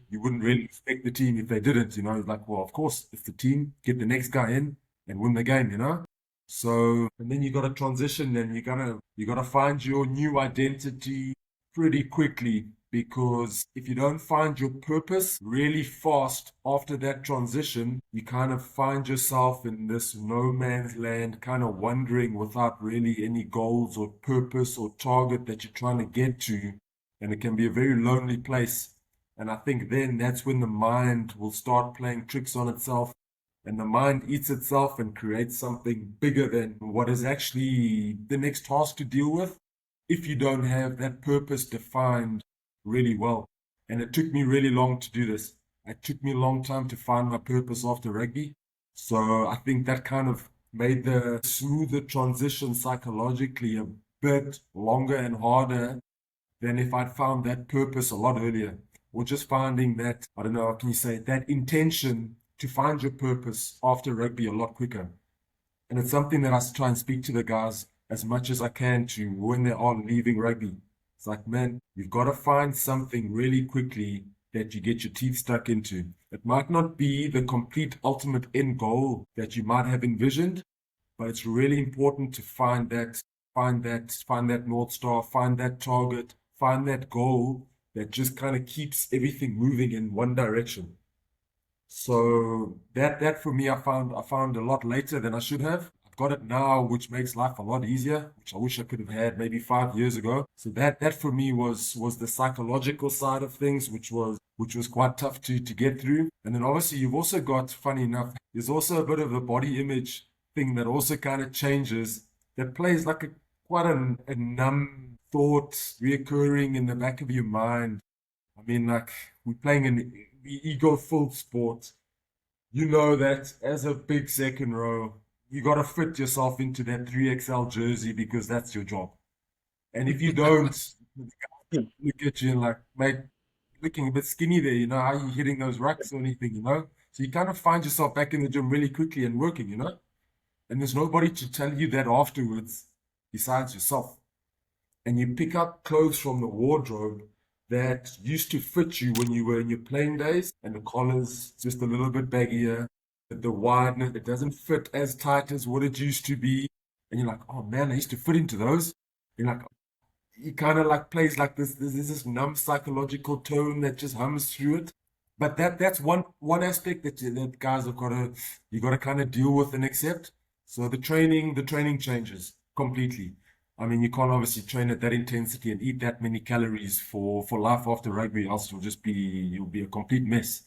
You wouldn't really expect the team if they didn't, you know. It's like, well, of course, it's the team. Get the next guy in and win the game, you know? So, and then you got to transition and you gotta find your new identity pretty quickly because if you don't find your purpose really fast after that transition, you kind of find yourself in this no man's land, kind of wandering without really any goals or purpose or target that you're trying to get to. And it can be a very lonely place. And I think then that's when the mind will start playing tricks on itself. And the mind eats itself and creates something bigger than what is actually the next task to deal with if you don't have that purpose defined really well. And it took me really long to do this. It took me a long time to find my purpose after rugby. So I think that kind of made the smoother transition psychologically a bit longer and harder than if I'd found that purpose a lot earlier. Or just finding that, I don't know, how can you say, that intention to find your purpose after rugby a lot quicker. And it's something that I try and speak to the guys as much as I can to when they are leaving rugby. It's like, man, you've got to find something really quickly that you get your teeth stuck into. It might not be the complete ultimate end goal that you might have envisioned, but it's really important to find that North Star, find that target, find that goal that just kind of keeps everything moving in one direction. So that for me, I found a lot later than I should have. I've got it now, which makes life a lot easier, which I wish I could have had maybe 5 years ago. So that for me was the psychological side of things, which was quite tough to get through. And then obviously you've also got, funny enough, there's also a bit of a body image thing that also kind of changes, that plays like quite a numb thought reoccurring in the back of your mind. I mean, like we're playing an ego-filled sport. You know that as a big second row, you got to fit yourself into that 3XL jersey because that's your job. And if you don't, look at you and like, mate, looking a bit skinny there, you know, how are you hitting those rucks or anything, you know? So you kind of find yourself back in the gym really quickly and working, you know? And there's nobody to tell you that afterwards besides yourself. And you pick up clothes from the wardrobe that used to fit you when you were in your playing days, and the collar's just a little bit baggier, the wideness, it doesn't fit as tight as what it used to be. And you're like, oh man, I used to fit into those. You're like, he kind of like plays like there's this numb psychological tone that just hums through it. But that's one aspect that guys have you got to kind of deal with and accept. So the training changes completely. I mean, you can't obviously train at that intensity and eat that many calories for life after rugby, else you'll be a complete mess.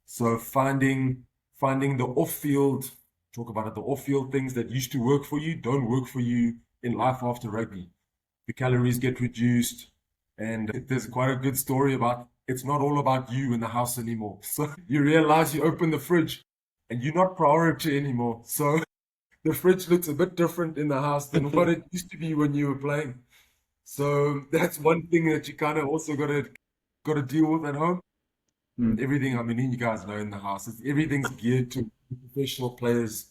So finding the off-field, talk about it, the off-field things that used to work for you don't work for you in life after rugby. The calories get reduced, and there's quite a good story about it's not all about you in the house anymore. So you realize you open the fridge and you're not priority anymore. So the fridge looks a bit different in the house than what it used to be when you were playing. So that's one thing that you kind of also got to deal with at home. Mm. Everything, I mean, you guys know in the house, everything's geared to professional players,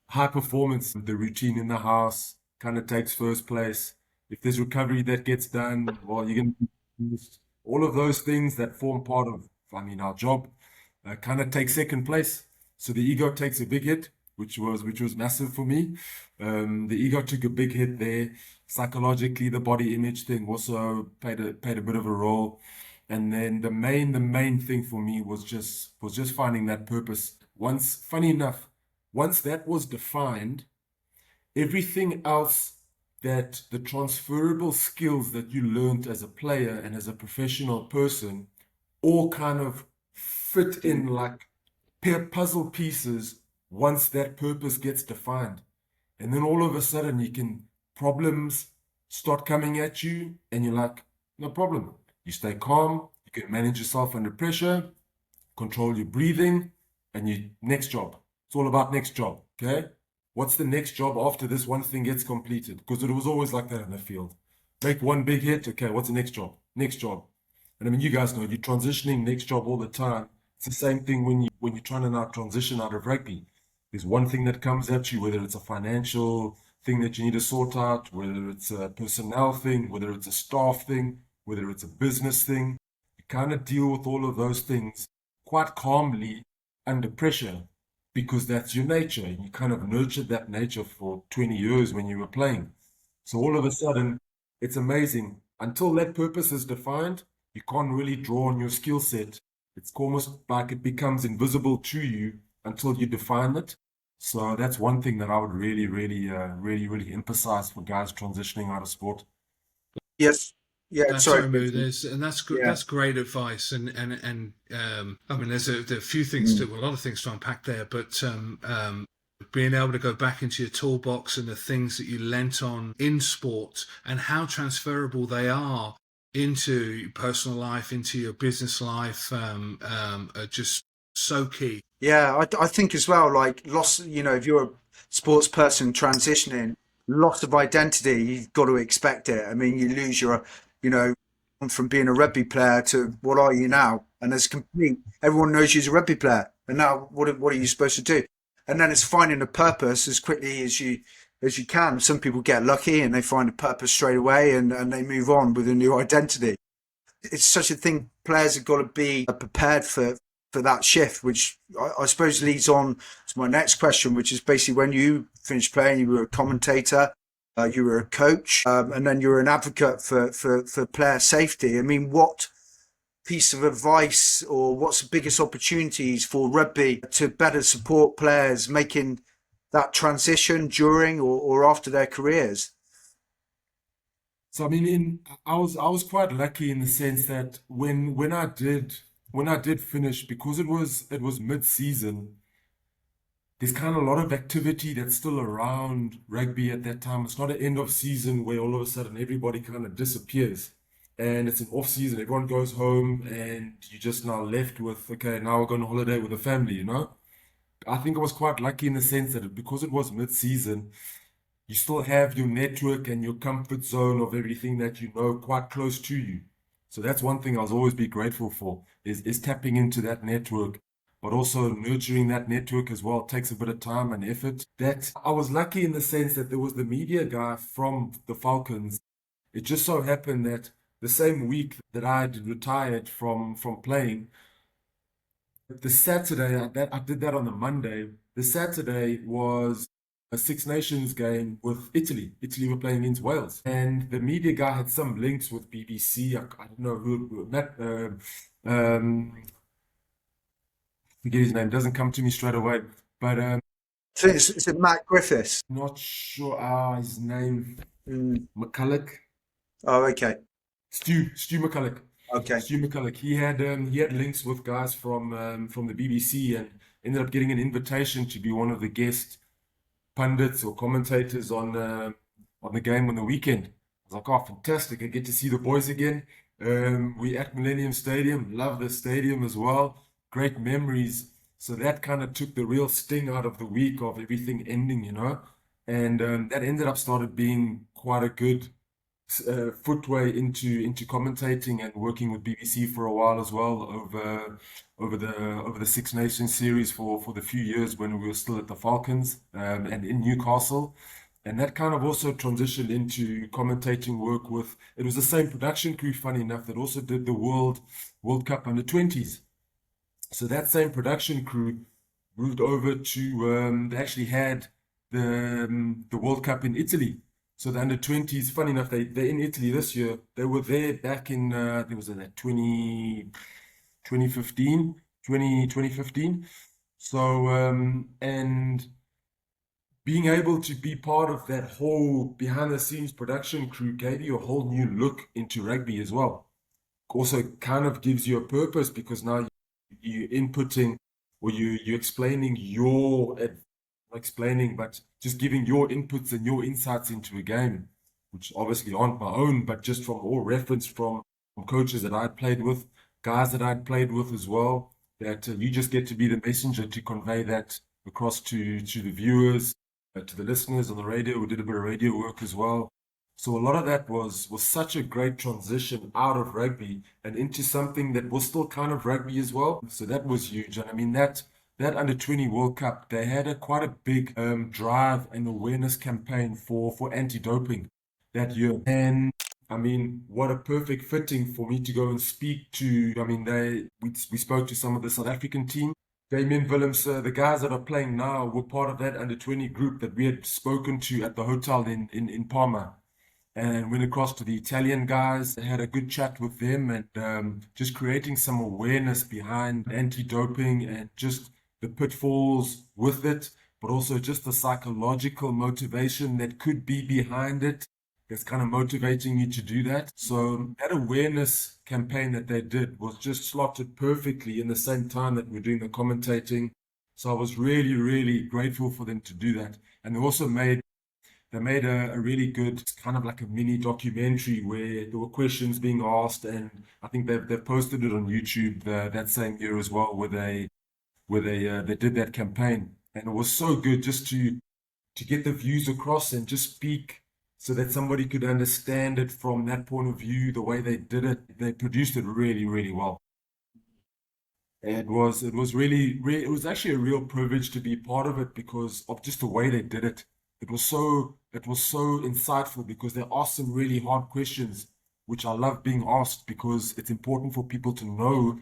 high performance. The routine in the house kind of takes first place. If there's recovery that gets done, well, you're going to all of those things that form part of, I mean, our job, kind of take second place. So the ego takes a big hit, which was massive for me. The ego took a big hit there. Psychologically, the body image thing also played a bit of a role. And then the main thing for me was just finding that purpose. Funny enough, once that was defined, everything else, that the transferable skills that you learned as a player and as a professional person all kind of fit in like puzzle pieces once that purpose gets defined. And then all of a sudden problems start coming at you and you're like, no problem. You stay calm, you can manage yourself under pressure, control your breathing, and you next job. It's all about next job. Okay. What's the next job after this one thing gets completed? Because it was always like that in the field. Make one big hit. Okay, what's the next job? Next job. And I mean, you guys know you're transitioning next job all the time. It's the same thing when you're trying to now transition out of rugby. There's one thing that comes at you, whether it's a financial thing that you need to sort out, whether it's a personnel thing, whether it's a staff thing, whether it's a business thing. You kind of deal with all of those things quite calmly under pressure because that's your nature. You kind of nurtured that nature for 20 years when you were playing. So all of a sudden, it's amazing. Until that purpose is defined, you can't really draw on your skill set. It's almost like it becomes invisible to you until you define it. So that's one thing that I would really, really, really emphasize for guys transitioning out of sport. Yes. Yeah. That's Sorry. so Moo. And that's Yeah. that's great advice. And I mean, there are a few things a lot of things to unpack there, but being able to go back into your toolbox and the things that you lent on in sport and how transferable they are into your personal life, into your business life, are just so key. Yeah, I think as well, like loss, if you're a sports person transitioning, loss of identity, you've got to expect it. I mean, you lose you know, from being a rugby player to what are you now? And there's everyone knows you're a rugby player. And now what are you supposed to do? And then it's finding a purpose as quickly as you can. Some people get lucky and they find a purpose straight away and they move on with a new identity. It's such a thing. Players have got to be prepared for that shift, which I suppose leads on to my next question, which is basically when you finished playing, you were a commentator, you were a coach, and then you were an advocate for player safety. I mean, what piece of advice or what's the biggest opportunities for rugby to better support players making that transition during or after their careers? So I mean, I was quite lucky in the sense that when I did finish, because it was mid-season, there's kind of a lot of activity that's still around rugby at that time. It's not an end of season where all of a sudden everybody kind of disappears. And it's an off season, everyone goes home and you're just now left with, okay, now we're going on holiday with the family. I think I was quite lucky in the sense that because it was mid-season, you still have your network and your comfort zone of everything that you know quite close to you. So that's one thing I'll always be grateful for is tapping into that network, but also nurturing that network as well takes a bit of time and effort. That I was lucky in the sense that there was the media guy from the Falcons. It just so happened that the same week that I had retired from playing, the Saturday, I did that on the Monday. The Saturday was a Six Nations game with Italy. Italy were playing against Wales. And the media guy had some links with BBC. I don't know who, Matt, forget his name, doesn't come to me straight away. But So is it Matt Griffiths? not sure his name. Mm. McCulloch. Oh, okay. Stu McCulloch. Okay. Stu McCulloch. He had links with guys from the BBC and ended up getting an invitation to be one of the guest pundits or commentators on the game on the weekend. I was like, oh, fantastic! I get to see the boys again. We at Millennium Stadium, love the stadium as well. Great memories. So that kind of took the real sting out of the week of everything ending. And that ended up started being quite a good footway into commentating and working with BBC for a while as well over the Six Nations series for the few years when we were still at the Falcons and in Newcastle. And that kind of also transitioned into commentating work with, it was the same production crew, funny enough, that also did the World Cup under 20s. So that same production crew moved over to, they actually had the World Cup in Italy. So the under 20s, funny enough, they're in Italy this year. They were there back in, I think it was in that 2015. So, and being able to be part of that whole behind the scenes production crew gave you a whole new look into rugby as well. Also kind of gives you a purpose because now you're inputting or you're explaining but just giving your inputs and your insights into a game, which obviously aren't my own, but just from all reference from coaches that I'd played with, guys that I'd played with as well, that you just get to be the messenger to convey that across to the viewers, to the listeners on the radio. We did a bit of radio work as well. So a lot of that was such a great transition out of rugby and into something that was still kind of rugby as well. So that was huge. And I mean, that under 20 World Cup, they had quite a big drive and awareness campaign for anti-doping that year. And I mean, what a perfect fitting for me to go and speak to. I mean, we spoke to some of the South African team. Damien Willems, the guys that are playing now were part of that under 20 group that we had spoken to at the hotel in Parma. And went across to the Italian guys, had a good chat with them and just creating some awareness behind anti-doping and just the pitfalls with it, but also just the psychological motivation that could be behind it. That's kind of motivating you to do that. So that awareness campaign that they did was just slotted perfectly in the same time that we're doing the commentating. So I was really, really grateful for them to do that. And they made a really good kind of like a mini documentary where there were questions being asked, and I think they've posted it on YouTube that same year as well, where they did that campaign, and it was so good just to get the views across and just speak so that somebody could understand it from that point of view. The way they did it, they produced it really, really well. It was actually a real privilege to be part of it because of just the way they did it. It was so insightful because they asked some really hard questions, which I love being asked because it's important for people to know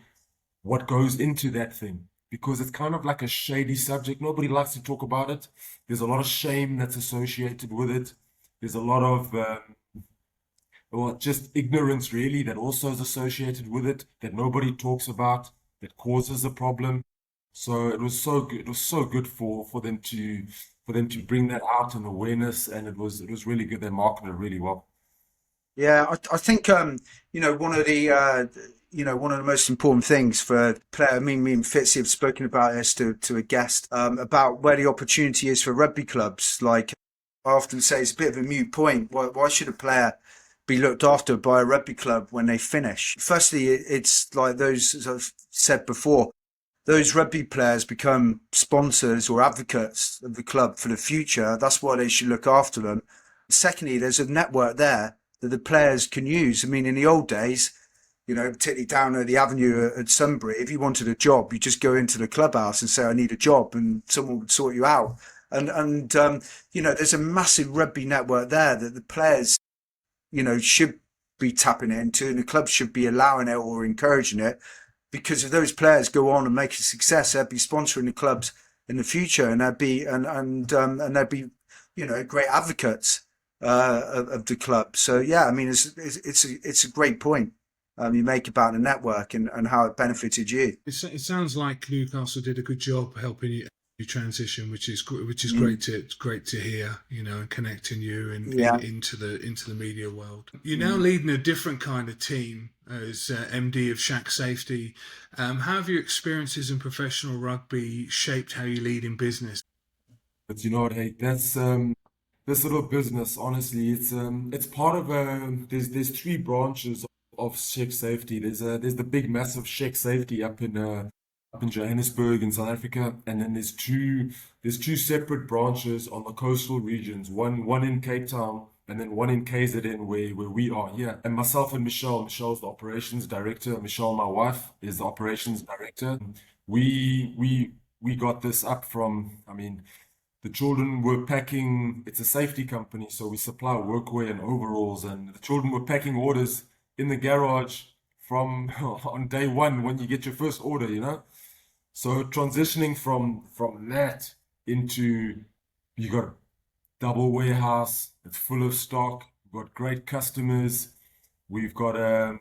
what goes into that thing, because it's kind of like a shady subject. Nobody likes to talk about it. There's a lot of shame that's associated with it. There's a lot of just ignorance really that also is associated with it that nobody talks about, that causes a problem. So it was so good. It was so good for them to bring that out and awareness, and it was really good. They marketed it really well. Yeah, I think one of the most important things for player. I mean, me and Fitzy have spoken about this to a guest about where the opportunity is for rugby clubs. Like I often say, it's a bit of a moot point. Why should a player be looked after by a rugby club when they finish? Firstly, it's like those, as I've said before, those rugby players become sponsors or advocates of the club for the future. That's why they should look after them. Secondly, there's a network there that the players can use. I mean, in the old days, particularly down at the avenue at Sunbury, if you wanted a job, you just go into the clubhouse and say, I need a job, and someone would sort you out. And there's a massive rugby network there that the players, should be tapping into, and the club should be allowing it or encouraging it. Because if those players go on and make a success, they'll be sponsoring the clubs in the future, and they'll be they'll be, great advocates of the club. So yeah, I mean, it's a great point you make about the network and how it benefited you. It sounds like Newcastle did a good job helping you transition, which is great to hear, and connecting you into the media world. You're now leading a different kind of team as MD of Shack Safety. How have your experiences in professional rugby shaped how you lead in business? But you know what, hey, that's this little business. Honestly, it's part of there's three branches of Shack Safety. There's the big massive Shack Safety up in Johannesburg in South Africa, and then there's two separate branches on the coastal regions. One in Cape Town and then one in KZN where we are here. And myself and Michelle's the operations director. Michelle, my wife, is the operations director. We got this up from, I mean, the children were packing, it's a safety company, so we supply workwear and overalls, and the children were packing orders in the garage from on day one when you get your first order, you know? So transitioning from that into, you got a double warehouse, it's full of stock, we've got great customers, we've got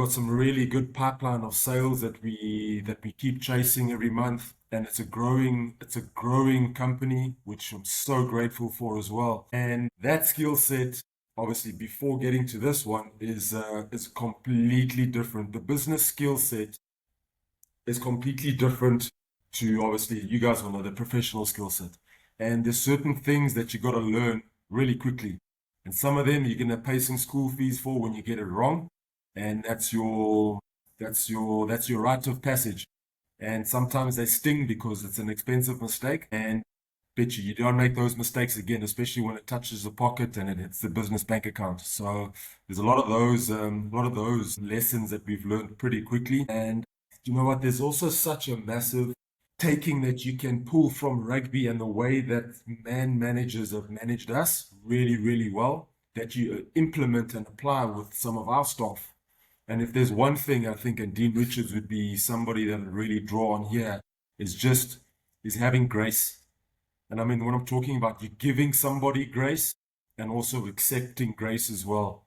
some really good pipeline of sales that we keep chasing every month, and it's a growing company, which I'm so grateful for as well. And that skill set, obviously, before getting to this one, is completely different. The business skill set is completely different to, obviously, you guys will know, the professional skill set. And there's certain things that you got to learn really quickly, and some of them you're gonna pay some school fees for when you get it wrong. And that's your rite of passage. And sometimes they sting because it's an expensive mistake. And bet you don't make those mistakes again, especially when it touches the pocket and it hits the business bank account. So there's a lot of those lessons that we've learned pretty quickly. And you know what? There's also such a massive taking that you can pull from rugby and the way that managers have managed us really, really well, that you implement and apply with some of our staff. And if there's one thing I think, and Dean Richards would be somebody that would really draw on here, is having grace. And I mean, when I'm talking about, you giving somebody grace and also accepting grace as well.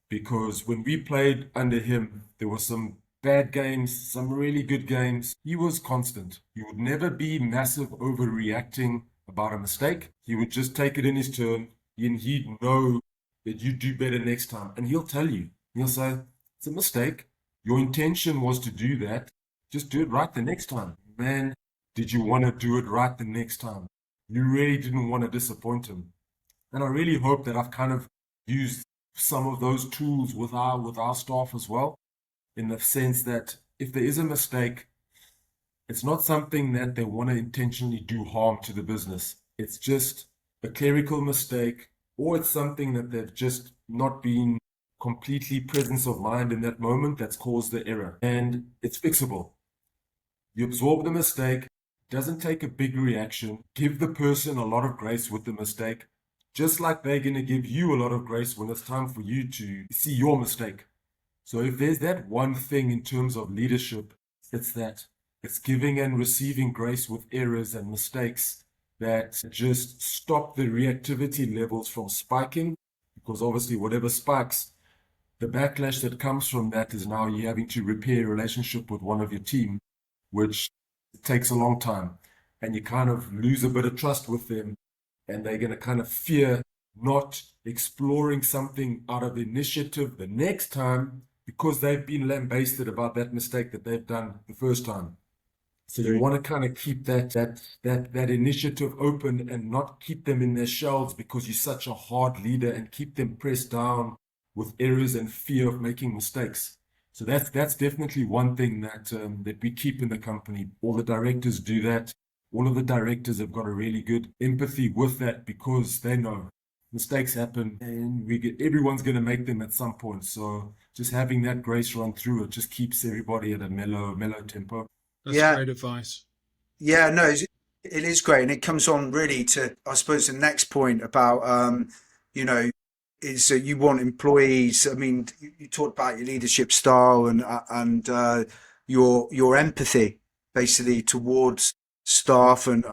Because when we played under him, there were some bad games, some really good games. He was constant. He would never be massive overreacting about a mistake. He would just take it in his turn, and he'd know that you do better next time. And he'll tell you, he'll say, it's a mistake. Your intention was to do that. Just do it right the next time. Man, did you want to do it right the next time? You really didn't want to disappoint him. And I really hope that I've kind of used some of those tools with our staff as well, in the sense that if there is a mistake, it's not something that they want to intentionally do harm to the business. It's just a clerical mistake, or it's something that they've just not been completely presence of mind in that moment that's caused the error, and it's fixable. You absorb the mistake, doesn't take a big reaction, give the person a lot of grace with the mistake, just like they're going to give you a lot of grace when it's time for you to see your mistake. So if there's that one thing in terms of leadership, it's that. It's giving and receiving grace with errors and mistakes that just stop the reactivity levels from spiking, because obviously whatever spikes, the backlash that comes from that is now you having to repair a relationship with one of your team, which takes a long time. And you kind of lose a bit of trust with them, and they're going to kind of fear not exploring something out of initiative the next time because they've been lambasted about that mistake that they've done the first time. So you want to kind of keep that initiative open and not keep them in their shells because you're such a hard leader, and keep them pressed down with errors and fear of making mistakes. So that's definitely one thing that we keep in the company. All the directors do that. All of the directors have got a really good empathy with that, because they know mistakes happen and everyone's going to make them at some point. So just having that grace run through it just keeps everybody at a mellow tempo. That's Yeah, great advice. yeah, no, it is great, and it comes on really to, I suppose, the next point about, you know, is you want employees. I mean, you talked about your leadership style and your empathy, basically, towards staff, and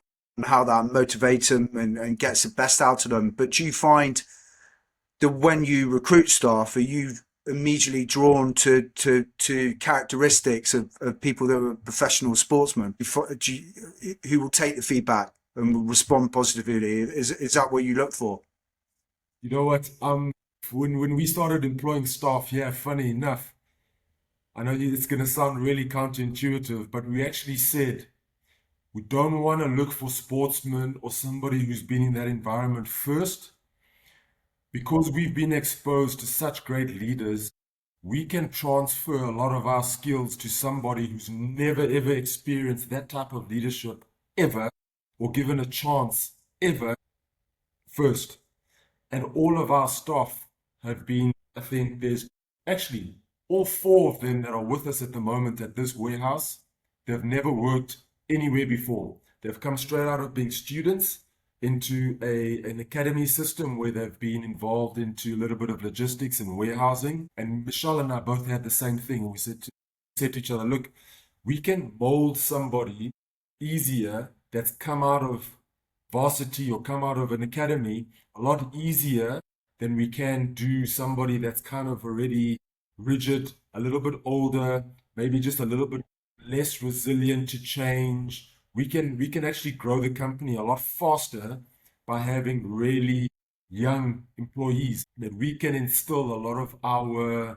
how that motivates them and gets the best out of them. But do you find that when you recruit staff, are you immediately drawn to characteristics of people that are professional sportsmen who will take the feedback and will respond positively? Is that what you look for? You know what? When we started employing staff, yeah, funny enough, I know it's going to sound really counterintuitive, but we actually said we don't want to look for sportsmen or somebody who's been in that environment first, because we've been exposed to such great leaders. We can transfer a lot of our skills to somebody who's never ever experienced that type of leadership ever, or given a chance ever, first. And all of our staff have been, I think there's actually all four of them that are with us at the moment at this warehouse. They've never worked anywhere before. They've come straight out of being students into an academy system where they've been involved into a little bit of logistics and warehousing. And Michelle and I both had the same thing. We said to each other, look, we can mold somebody easier that's come out of varsity or come out of an academy a lot easier than we can do somebody that's kind of already rigid, a little bit older, maybe just a little bit less resilient to change. We can actually grow the company a lot faster by having really young employees that we can instill a lot of our, I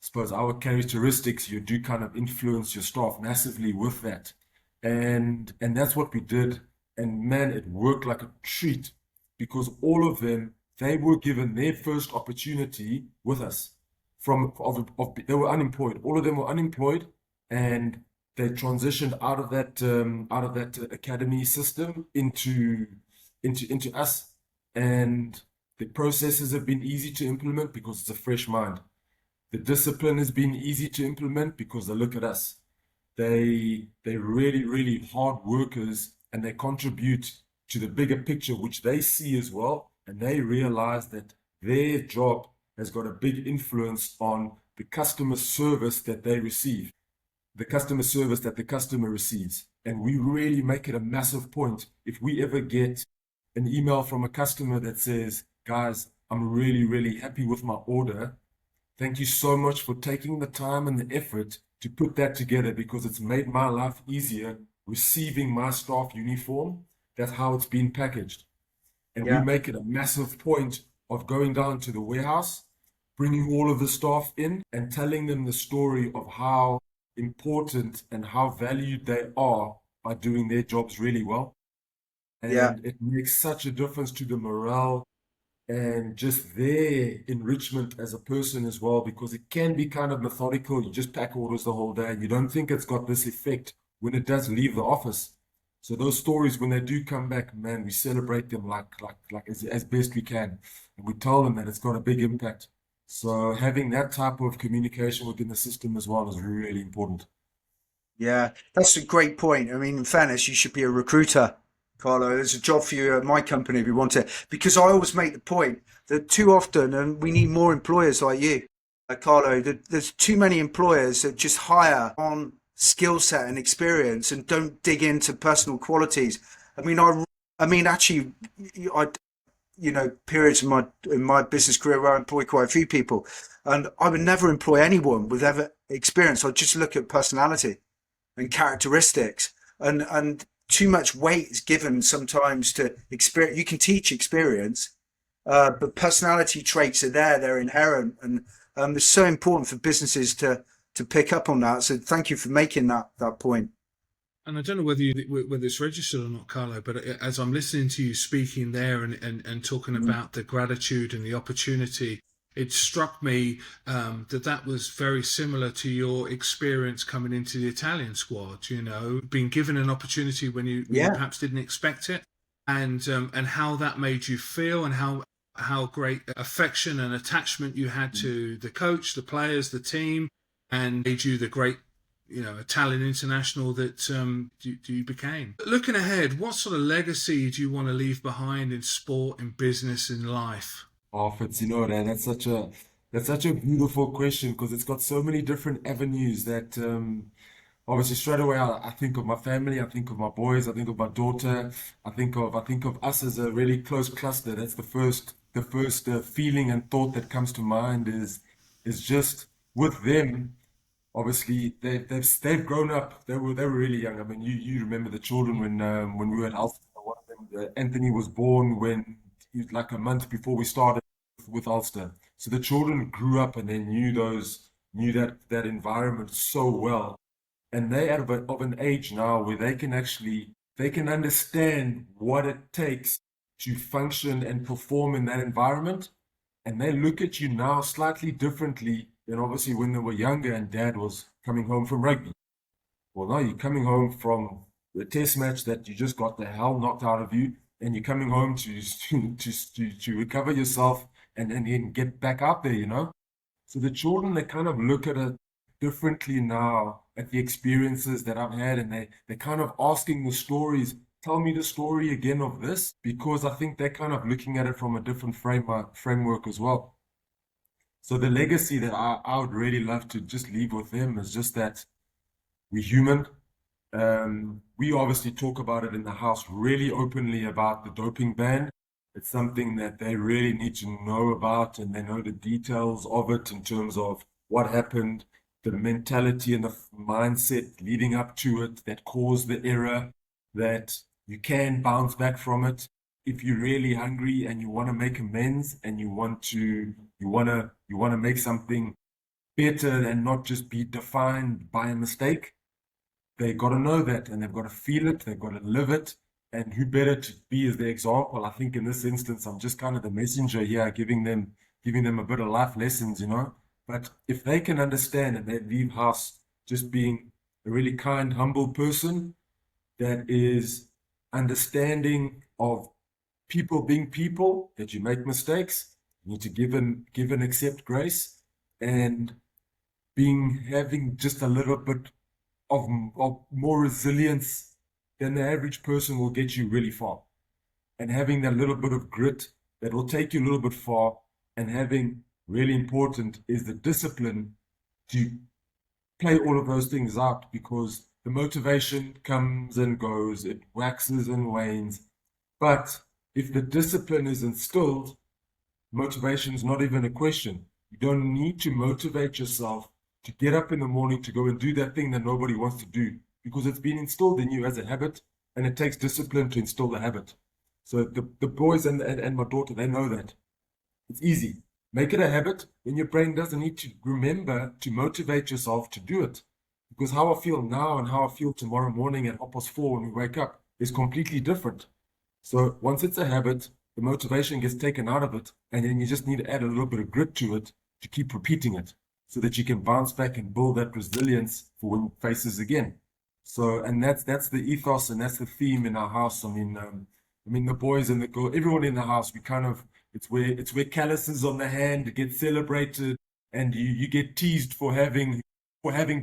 suppose, our characteristics. You do kind of influence your staff massively with that. And that's what we did. And man, it worked like a treat because all of them, they were given their first opportunity with us. They were unemployed. All of them were unemployed, and they transitioned out of that academy system into us. And the processes have been easy to implement because it's a fresh mind. The discipline has been easy to implement because they look at us. They're really, really hard workers, and they contribute to the bigger picture, which they see as well. And they realize that their job has got a big influence on the customer service that they receive, the customer service that the customer receives. And we really make it a massive point. If we ever get an email from a customer that says, guys, I'm really, really happy with my order. Thank you so much for taking the time and the effort to put that together because it's made my life easier receiving my staff uniform. That's how it's been packaged. And we make it a massive point of going down to the warehouse, bringing all of the staff in and telling them the story of how important and how valued they are by doing their jobs really well. And it makes such a difference to the morale and just their enrichment as a person as well, because it can be kind of methodical. You just pack orders the whole day. You don't think it's got this effect when it does leave the office. So those stories, when they do come back, man, we celebrate them like as best we can. And we tell them that it's got a big impact. So having that type of communication within the system as well is really important. Yeah, that's a great point. I mean, in fairness, you should be a recruiter, Carlo. There's a job for you at my company if you want it. Because I always make the point that too often, and we need more employers like you, Carlo, that there's too many employers that just hire on skill set and experience and don't dig into personal qualities. I mean, actually, periods in my business career where I employ quite a few people, and I would never employ anyone with ever experience. I'd just look at personality and characteristics, and too much weight is given sometimes to experience. You can teach experience, but personality traits are there; they're inherent, and it's so important for businesses to pick up on that. So thank you for making that point. And I don't know whether it's registered or not, Carlo, but as I'm listening to you speaking there and talking about the gratitude and the opportunity, it struck me that was very similar to your experience coming into the Italian squad, being given an opportunity when you perhaps didn't expect it, and how that made you feel, and how great affection and attachment you had to the coach, the players, the team, and made you the great Italian international that you became. Looking ahead, what sort of legacy do you want to leave behind in sport, in business, in life? Oh, Fitz, that's such a beautiful question because it's got so many different avenues that obviously straight away I think of my family, I think of my boys, I think of my daughter, I think of us as a really close cluster. That's the first feeling and thought that comes to mind is just with them. Obviously, they've grown up. They were really young. I mean, you remember the children when we were at Ulster. One of them, Anthony, was born when he was like a month before we started with Ulster. So the children grew up and they knew that environment so well, and they are of an age now where they can understand what it takes to function and perform in that environment, and they look at you now slightly differently than obviously when they were younger and dad was coming home from rugby. Well, now you're coming home from the test match that you just got the hell knocked out of you. and you're coming home to recover yourself and then get back out there, you know? So the children, they kind of look at it differently now, at the experiences that I've had, and they're kind of asking the stories. Tell me the story again of this, because I think they're kind of looking at it from a different framework as well. So the legacy that I would really love to just leave with them is just that we're human. We obviously talk about it in the house really openly about the doping ban. It's something that they really need to know about, and they know the details of it in terms of what happened, the mentality and the mindset leading up to it that caused the error, that you can bounce back from it if you're really hungry and you want to make amends and you want to make something better and not just be defined by a mistake. They got to know that, and they've got to feel it, they've got to live it, and who better to be as the example? I think in this instance, I'm just kind of the messenger here, giving them a bit of life lessons, you know. But if they can understand and they leave house just being a really kind, humble person that is understanding of people being people, that you make mistakes, you need to give and accept grace, and having just a little bit of more resilience than the average person will get you really far. And having that little bit of grit that will take you a little bit far, and having, really important, is the discipline to play all of those things out, because the motivation comes and goes, it waxes and wanes. But if the discipline is instilled, motivation is not even a question. You don't need to motivate yourself to get up in the morning to go and do that thing that nobody wants to do, because it's been instilled in you as a habit, and it takes discipline to instill the habit. So the boys and my daughter, they know that. It's easy. Make it a habit, then your brain doesn't need to remember to motivate yourself to do it. Because how I feel now and how I feel tomorrow morning at 4:30 when we wake up is completely different. So once it's a habit, the motivation gets taken out of it, and then you just need to add a little bit of grit to it to keep repeating it, so that you can bounce back and build that resilience for when it faces again. So, and that's the ethos, and that's the theme in our house. I mean the boys and the girls, everyone in the house, we kind of, it's where calluses on the hand get celebrated, and you get teased for having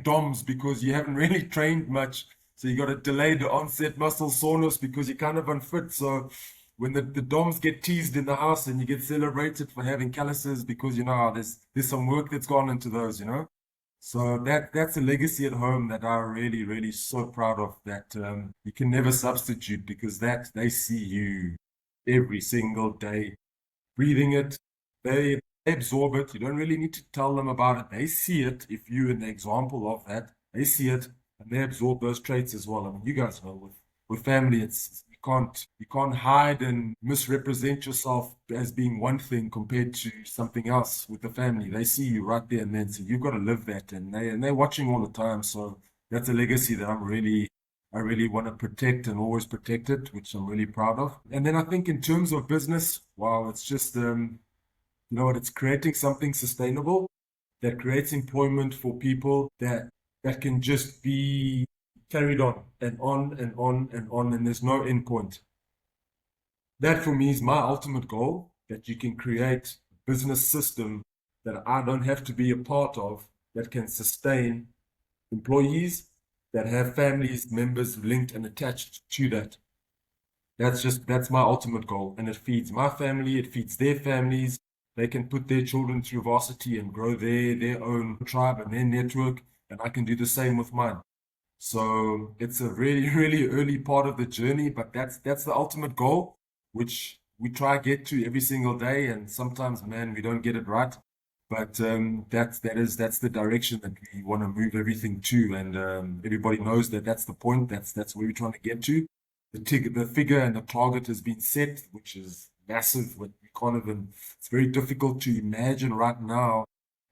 DOMs because you haven't really trained much. So you got a delayed onset muscle soreness because you're kind of unfit. So when the DOMs get teased in the house, and you get celebrated for having calluses because, you know, there's some work that's gone into those, you know. So that's a legacy at home that I'm really, really so proud of, that you can never substitute, because that they see you every single day breathing it. They absorb it. You don't really need to tell them about it. They see it. If you're an example of that, they see it, and they absorb those traits as well. I mean, you guys know with family, you can't hide and misrepresent yourself as being one thing compared to something else with the family. They see you right there and then, so you've got to live that, and they're watching all the time. So that's a legacy that I really want to protect and always protect it, which I'm really proud of. And then I think in terms of business, wow, it's just you know what, it's creating something sustainable that creates employment for people that can just be carried on and on and on and on, and there's no end point. That for me is my ultimate goal, that you can create a business system that I don't have to be a part of, that can sustain employees, that have families, members linked and attached to that. That's my ultimate goal, and it feeds my family, it feeds their families. They can put their children through varsity and grow their own tribe and their network, and I can do the same with mine. So it's a really, really early part of the journey, but that's the ultimate goal, which we try to get to every single day. And sometimes, man, we don't get it right. But that's the direction that we want to move everything to. And everybody knows that that's the point. That's where we're trying to get to. The figure and the target has been set, which is massive. But we can't even, it's very difficult to imagine right now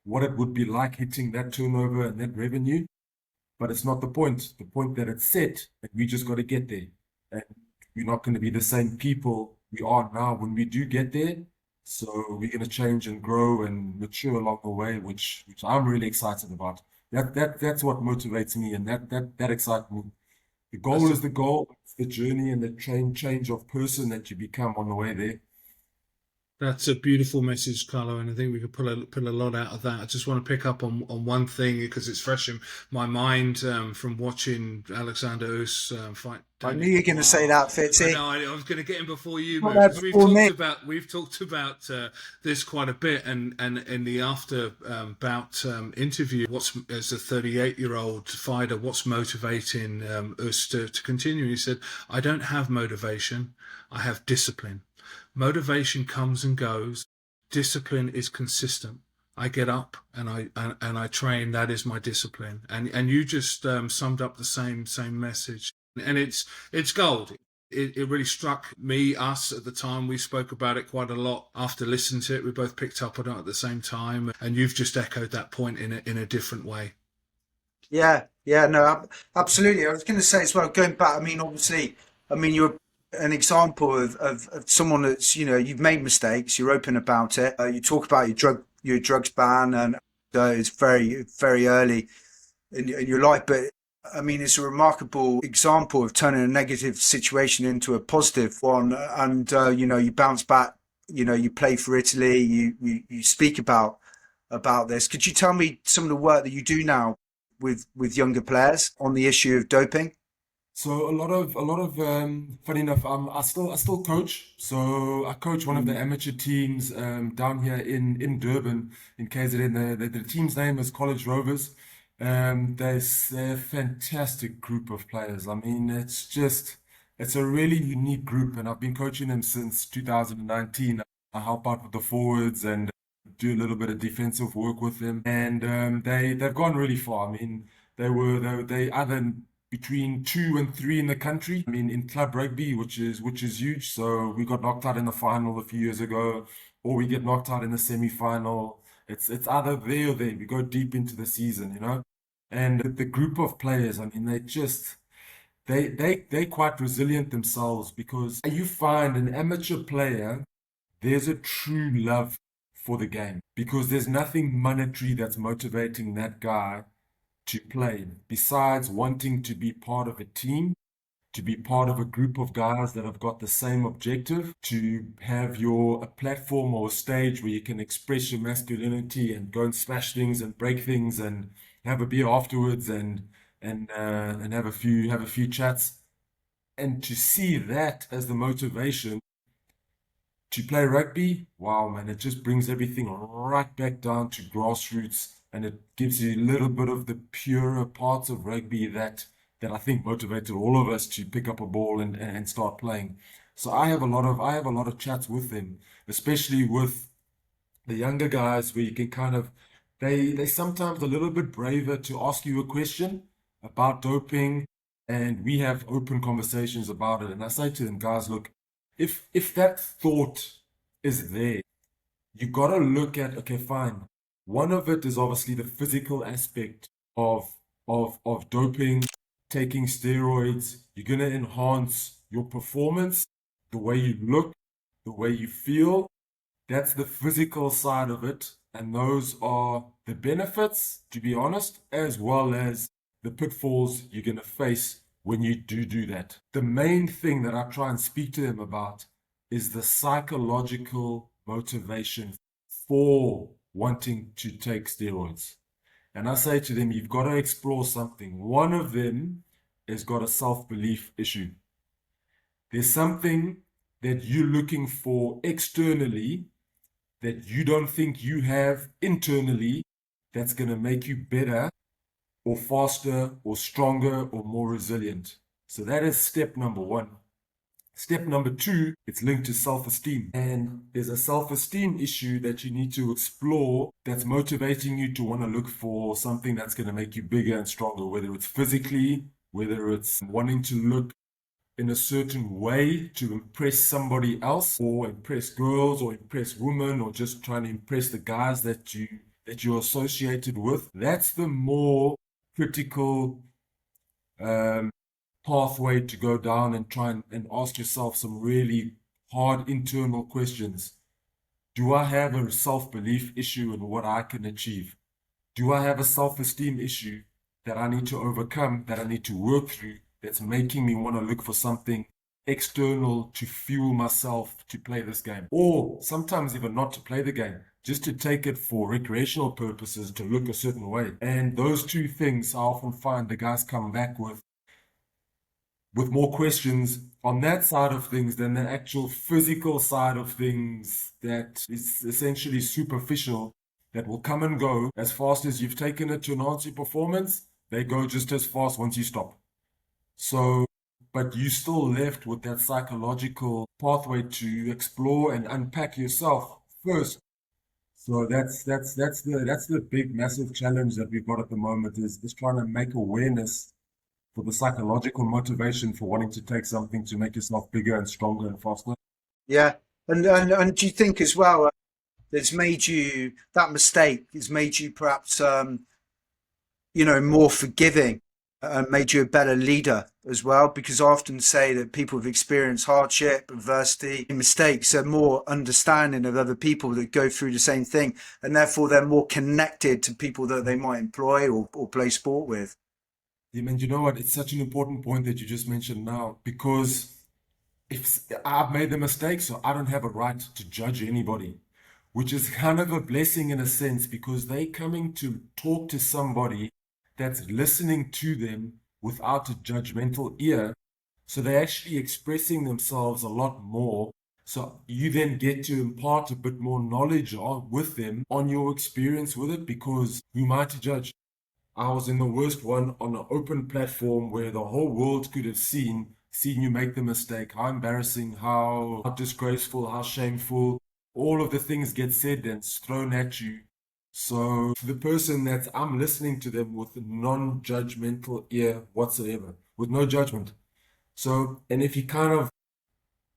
what it would be like hitting that turnover and that revenue. But it's not the point. The point that it's set, that we just got to get there. And we're not going to be the same people we are now when we do get there. So we're going to change and grow and mature along the way, which I'm really excited about. That's what motivates me, and that excites me. The goal is the goal. the journey and the change of person that you become on the way there. That's a beautiful message, Carlo, and I think we could pull a lot out of that. I just want to pick up on one thing because it's fresh in my mind from watching Alexander Usyk fight I knew Danny. you were going to say that, I Fitzy. know. I was going to get him before you Not moved there because before me. we've talked about this quite a bit, and in the after bout interview, what's as a 38-year-old fighter, what's motivating Usyk to continue? He said, "I don't have motivation. I have discipline. Motivation comes and goes. Discipline is consistent. I get up and I train. That is my discipline." And you just summed up the same message. And it's gold. It really struck us at the time. We spoke about it quite a lot after listening to it. We both picked up on it at the same time, and you've just echoed that point in a different way. Yeah, yeah, no, absolutely. I was going to say as well, going back, I mean, obviously, I mean, you're an example of someone that's, you know, you've made mistakes, you're open about it. You talk about your drugs ban, and it's very early in your life, but I mean, it's a remarkable example of turning a negative situation into a positive one. And, you know, you bounce back, you know, you play for Italy, you speak about this. Could you tell me some of the work that you do now with younger players on the issue of doping? So a lot of funny enough, I still coach. So I coach one of the amateur teams down here in Durban, in KZN. The team's name is College Rovers. They're a fantastic group of players. I mean, it's a really unique group, and I've been coaching them since 2019. I help out with the forwards and do a little bit of defensive work with them, and they've gone really far. I mean, they either between 2 and 3 in the country. I mean, in club rugby, which is huge. So we got knocked out in the final a few years ago, or we get knocked out in the semi-final. It's either there or there. We go deep into the season, you know. And the group of players, I mean, they're quite resilient themselves, because you find an amateur player, there's a true love for the game, because there's nothing monetary that's motivating that guy to play besides wanting to be part of a team, to be part of a group of guys that have got the same objective, to have a platform or a stage where you can express your masculinity and go and smash things and break things and have a beer afterwards and have a few chats, and to see that as the motivation to play rugby. Wow, man, it just brings everything right back down to grassroots, and it gives you a little bit of the purer parts of rugby that I think motivated all of us to pick up a ball and start playing. So I have a lot of chats with them, especially with the younger guys, where you can kind of they sometimes a little bit braver to ask you a question about doping, and we have open conversations about it. And I say to them, guys, look, if that thought is there, you got to look at, okay, fine. One of it is obviously the physical aspect of doping, taking steroids. You're going to enhance your performance, the way you look, the way you feel. That's the physical side of it. And those are the benefits, to be honest, as well as the pitfalls you're going to face when you do that. The main thing that I try and speak to them about is the psychological motivation for wanting to take steroids. And I say to them, you've got to explore something. One of them has got a self-belief issue. There's something that you're looking for externally that you don't think you have internally that's going to make you better or faster or stronger or more resilient. So that is step number 1. Step number 2, it's linked to self-esteem. And there's a self-esteem issue that you need to explore that's motivating you to want to look for something that's going to make you bigger and stronger, whether it's physically, whether it's wanting to look in a certain way to impress somebody else, or impress girls, or impress women, or just trying to impress the guys that you're associated with. That's the more critical pathway to go down, and try and ask yourself some really hard internal questions. Do I have a self-belief issue in what I can achieve? Do I have a self-esteem issue that I need to overcome, that I need to work through, that's making me want to look for something external to fuel myself to play this game. Or sometimes even not to play the game, just to take it for recreational purposes, to look a certain way. And those two things I often find the guys come back with more questions on that side of things than the actual physical side of things that is essentially superficial, that will come and go as fast as you've taken it to enhance your performance. They go just as fast once you stop. So, but you still left with that psychological pathway to explore and unpack yourself first. So that's the big massive challenge that we've got at the moment is trying to make awareness for the psychological motivation for wanting to take something to make yourself bigger and stronger and faster. Yeah. And do you think as well, that's made you, that mistake has made you perhaps, more forgiving and made you a better leader as well? Because I often say that people who've experienced hardship, adversity, mistakes are more understanding of other people that go through the same thing, and therefore they're more connected to people that they might employ or play sport with. Yeah, man, you know what? It's such an important point that you just mentioned now, because if I've made the mistake, so I don't have a right to judge anybody, which is kind of a blessing in a sense, because they coming to talk to somebody that's listening to them without a judgmental ear. So they're actually expressing themselves a lot more. So you then get to impart a bit more knowledge with them on your experience with it, because who am I to judge? I was in the worst one on an open platform where the whole world could have seen you make the mistake. How embarrassing, how disgraceful, how shameful. All of the things get said and thrown at you. So for the person that I'm listening to them with a non-judgmental ear whatsoever, with no judgment. So, and if you kind of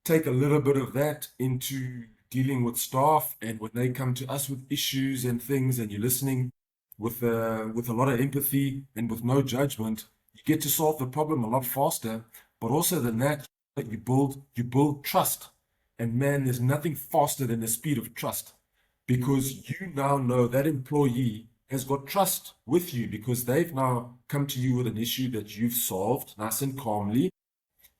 take a little bit of that into dealing with staff, and when they come to us with issues and things, and you're listening with a lot of empathy and with no judgment, you get to solve the problem a lot faster. But also than that, you build trust. And man, there's nothing faster than the speed of trust, because you now know that employee has got trust with you, because they've now come to you with an issue that you've solved nice and calmly.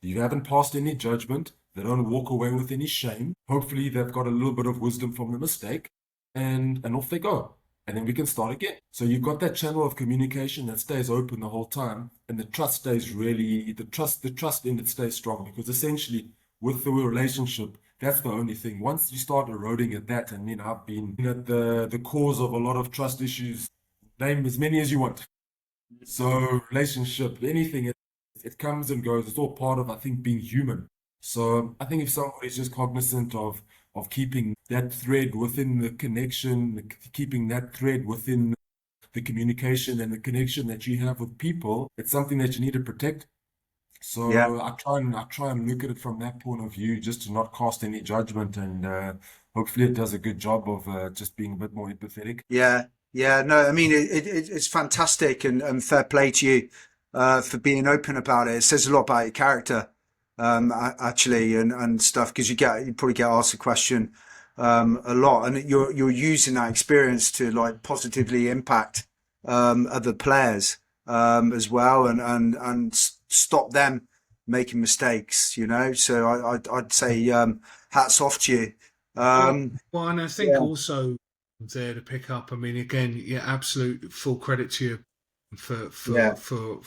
You haven't passed any judgment. They don't walk away with any shame. Hopefully they've got a little bit of wisdom from the mistake, and off they go. And then we can start again. So you've got that channel of communication that stays open the whole time, and the trust stays really, the trust in it stays strong, because essentially with the relationship, that's the only thing. Once you start eroding at that, and I've been at the cause of a lot of trust issues, name as many as you want. So relationship, anything, it comes and goes. It's all part of, I think, being human. So I think if somebody's just cognizant of keeping that thread within the connection, keeping that thread within the communication and the connection that you have with people, it's something that you need to protect. Yeah. So I try and look at it from that point of view, just to not cast any judgment, and hopefully it does a good job of just being a bit more empathetic. Yeah, yeah, no, I mean it's fantastic, and fair play to you for being open about it. It says a lot about your character, actually, and stuff, because you probably get asked the question a lot, and you're using that experience to like positively impact other players as well, and stop them making mistakes. So I'd say hats off to you. Well, Um, well, and I think yeah, also there to pick up. I mean, again, yeah, absolute full credit to you yeah, for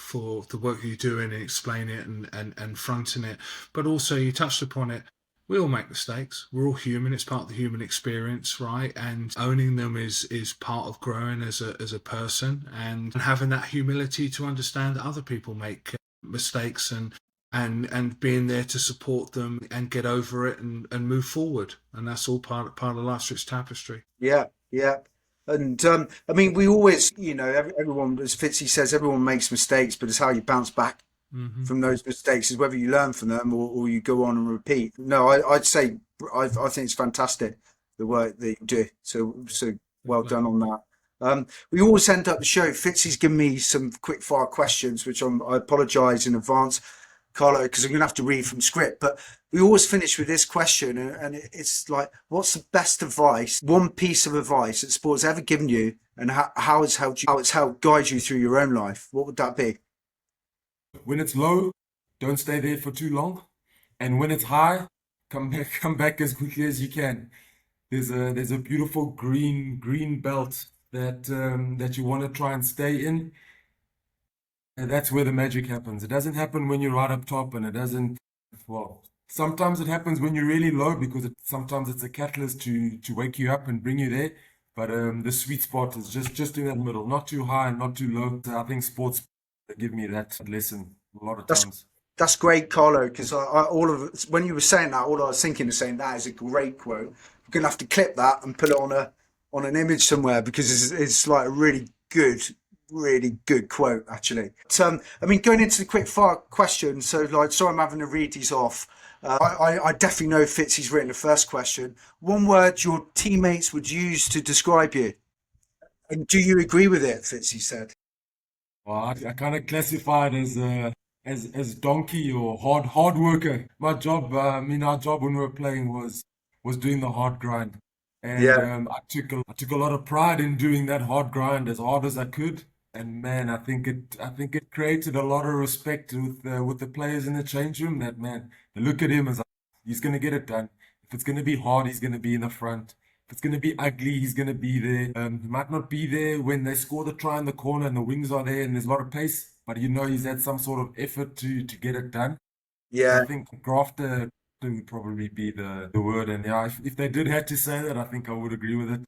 the work you're doing and explaining it and fronting it. But also, you touched upon it. We all make mistakes. We're all human. It's part of the human experience, right? And owning them is part of growing as a person, and having that humility to understand that other people make mistakes, and being there to support them and get over it and move forward. And that's all part of life's rich tapestry. yeah, yeah. And I mean, we always, everyone, as Fitzy says, everyone makes mistakes, but it's how you bounce back Hmm. from those mistakes, is whether you learn from them or you go on and repeat. No, I'd say I think it's fantastic the work that you do. So well done on that. We always end up the show. Fitzy's given me some quick fire questions, which I apologise in advance, Carlo, because I'm going to have to read from script. But we always finish with this question, and it's like, what's the best advice, one piece of advice that sport's ever given you, and how it's helped guide you through your own life? What would that be? When it's low, don't stay there for too long. And when it's high, come back as quickly as you can. There's a beautiful green belt that you want to try and stay in. And that's where the magic happens. It doesn't happen when you're right up top, and it doesn't, well, sometimes it happens when you're really low because sometimes it's a catalyst to wake you up and bring you there. But the sweet spot is just in that middle, not too high and not too low. So I think sports give me that lesson a lot of That's times. that's great, Carlo. Because all of it, when you were saying that, all I was thinking is saying that is a great quote. We're gonna have to clip that and put it on an image somewhere because it's like a really good quote actually. But, I mean, going into the quick fire questions. So, like, sorry, I'm having to read these off. I definitely know Fitzy's written the first question. One word your teammates would use to describe you, and do you agree with it? Fitzy said. Well, I kind of classify it as donkey or hard worker. My job, I mean, our job when we were playing was doing the hard grind, and Yeah, I took a lot of pride in doing that hard grind as hard as I could. And man, I think it created a lot of respect with the players in the change room. That man, they look at him as like, he's gonna get it done. If it's gonna be hard, he's gonna be in the front. If it's going to be ugly, he's going to be there. He might not be there when they score the try in the corner and the wings are there and there's a lot of pace, but you know he's had some sort of effort to get it done. And yeah. I think grafter would probably be the word. And yeah, if they did have to say that, I think I would agree with it.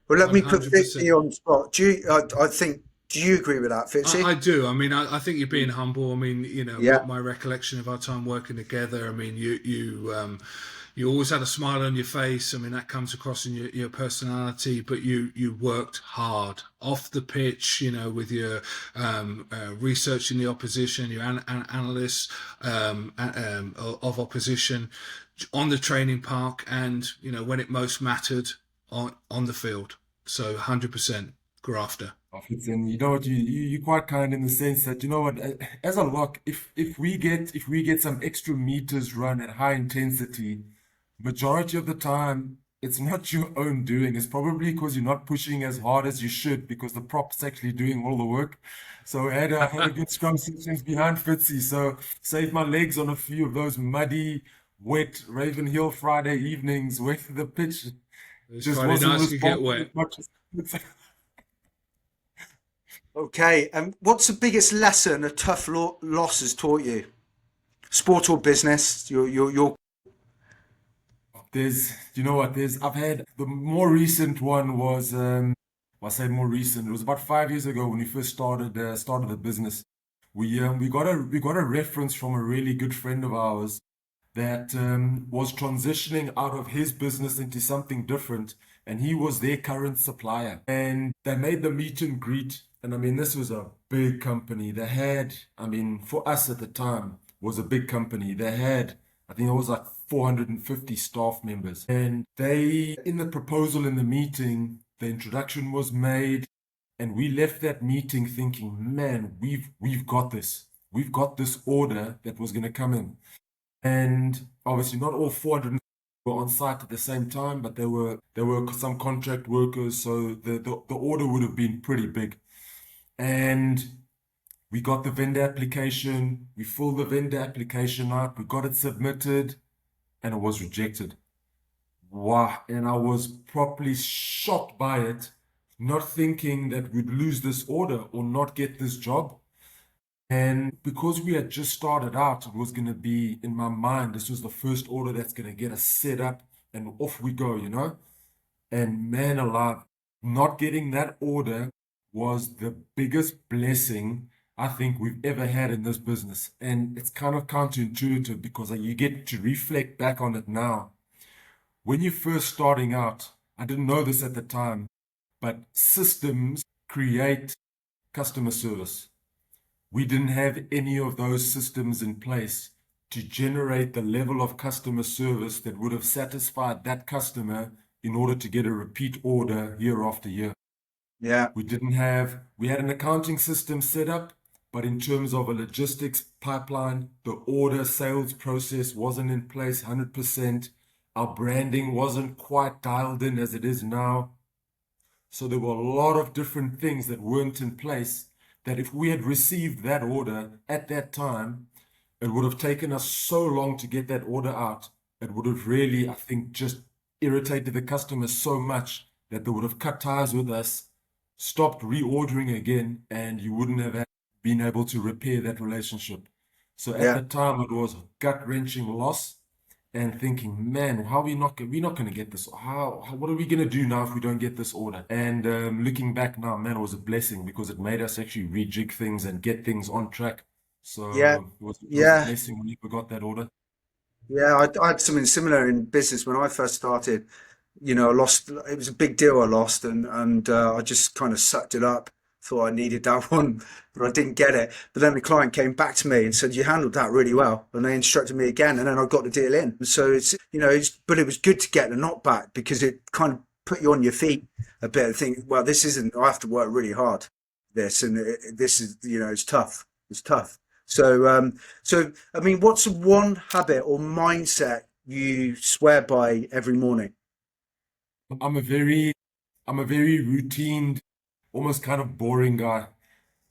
Well, let me put Fitzy 100%. on the spot. Do you? I think. Do you agree with that, Fitzy? I do. I mean, I think you're being humble. I mean, you know, Yeah, my recollection of our time working together. I mean, you always had a smile on your face. I mean, that comes across in your personality. But you worked hard off the pitch. You know, with your researching the opposition, your analysts of opposition on the training park, and you know when it most mattered on the field. So 100% grafter. Of it. And you know what, you're quite kind in the sense that you know what, as a lock, if we get some extra meters run at high intensity, majority of the time it's not your own doing. It's probably because you're not pushing as hard as you should because the prop's actually doing all the work. So I had a good scrum sessions behind Fitzy. So saved my legs on a few of those muddy, wet Raven Hill Friday evenings where the pitch Those just Friday wasn't nights could get responsive as wet. much as okay. What's the biggest lesson a tough loss has taught you? Sport or business? Your. There's, you know what, I've had the more recent one was, well, I say more recent, it was about 5 years ago when we first started the business. We got a reference from a really good friend of ours that was transitioning out of his business into something different, and he was their current supplier. And they made the meet and greet, and I mean, this was a big company. They had, I mean, for us at the time, was a big company. They had, I think it was like 450 staff members, and they, in the proposal in the meeting, the introduction was made, and we left that meeting thinking, man, we've got this. We've got this order that was going to come in. And obviously, not all 400 were on site at the same time, but there were some contract workers, so the order would have been pretty big. And we got the vendor application, we filled the vendor application out, we got it submitted, and it was rejected. Wow! And I was properly shocked by it, not thinking that we'd lose this order or not get this job. And because we had just started out, it was going to be in my mind, this was the first order that's going to get us set up and off we go, you know? And man alive, not getting that order was the biggest blessing I think we've ever had in this business. And it's kind of counterintuitive because you get to reflect back on it now. When you're first starting out, I didn't know this at the time, but systems create customer service. We didn't have any of those systems in place to generate the level of customer service that would have satisfied that customer in order to get a repeat order year after year. Yeah, We had an accounting system set up, but in terms of a logistics pipeline, the order sales process wasn't in place 100%. Our branding wasn't quite dialed in as it is now. So there were a lot of different things that weren't in place that if we had received that order at that time, it would have taken us so long to get that order out. It would have really, I think, just irritated the customers so much that they would have cut ties with us, stopped reordering again, and you wouldn't have been able to repair that relationship. So at Yeah. the time, it was gut-wrenching loss and thinking, man, how are we're not going to get this? What are we going to do now if we don't get this order? And looking back now, man, it was a blessing because it made us actually rejig things and get things on track. Yeah. So it was a Yeah. blessing when we got that order. Yeah, I had something similar in business when I first started. You know, I lost. It was a big deal I lost, and I just kind of sucked it up. Thought I needed that one, but I didn't get it. But then the client came back to me and said, "You handled that really well," and they instructed me again, and then I got the deal in. So it's but it was good to get the knockback because it kind of put you on your feet a bit and think, well, this isn't. I have to work really hard. This and this is it's tough. It's tough. So, I mean, what's one habit or mindset you swear by every morning? I'm a very, I'm a very routine, almost kind of boring guy.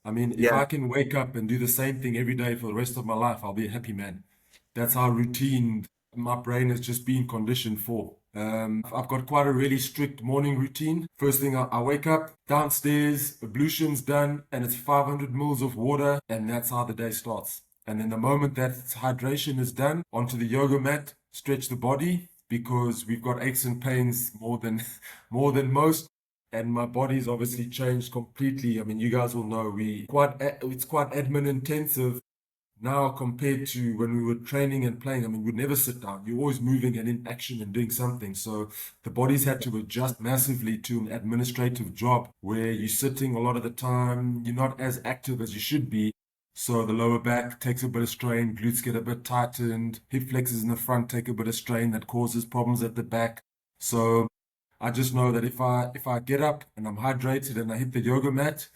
I mean, if Yeah, I can wake up and do the same thing every day for the rest of my life, I'll be a happy man. That's how routine my brain has just been conditioned for. I've got quite a really strict morning routine. First thing, I wake up, downstairs, ablution's done, and it's 500 mils of water, and that's how the day starts. And then the moment that hydration is done, onto the yoga mat, stretch the body because we've got aches and pains more than more than most. And my body's obviously changed completely. I mean, you guys will know it's quite admin intensive now compared to when we were training and playing. I mean, we'd never sit down. You're always moving and in action and doing something. So the body's had to adjust massively to an administrative job where you're sitting a lot of the time. You're not as active as you should be. So the lower back takes a bit of strain, glutes get a bit tightened, hip flexors in the front take a bit of strain that causes problems at the back. So I just know that if I get up and I'm hydrated and I hit the yoga mat,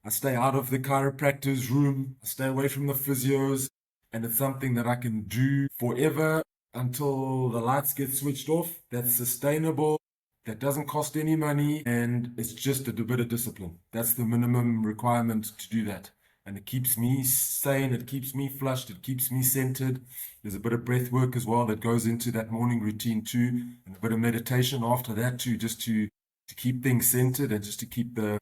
I stay out of the chiropractor's room, I stay away from the physios, and it's something that I can do forever until the lights get switched off. That's sustainable, that doesn't cost any money, and it's just a bit of discipline. That's the minimum requirement to do that. And it keeps me sane, it keeps me flushed, it keeps me centered. There's a bit of breath work as well that goes into that morning routine too, and a bit of meditation after that too, just to keep things centered and just to keep the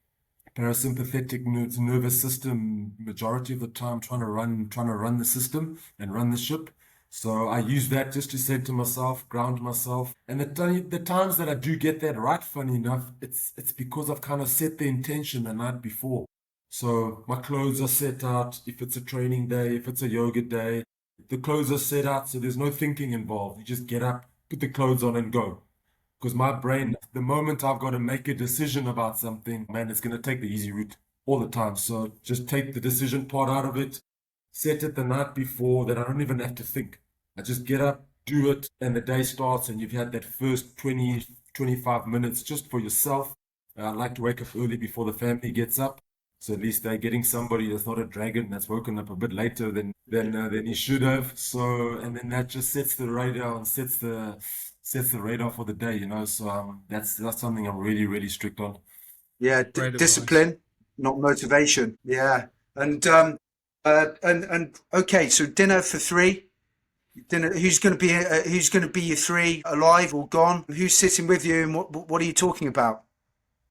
parasympathetic nervous system majority of the time trying to run the system and run the ship. So I use that just to say to myself, ground myself. And the times that I do get that right, funny enough, it's because I've kind of set the intention the night before. So my clothes are set out. If it's a training day, if it's a yoga day, the clothes are set out. So there's no thinking involved. You just get up, put the clothes on and go. Because my brain, the moment I've got to make a decision about something, man, it's going to take the easy route all the time. So just take the decision part out of it, set it the night before that I don't even have to think. I just get up, do it, and the day starts, and you've had that first 20, 25 minutes just for yourself. I like to wake up early before the family gets up. So at least they're getting somebody that's not a dragon that's woken up a bit later than he should have. So and then that just sets the radar and sets the radar for the day, you know. So that's something I'm really, really strict on. Yeah, Great advice. discipline, not motivation. Yeah, and and okay, so dinner for three. Dinner. Who's going to be your three? Alive or gone? Who's sitting with you, and what are you talking about?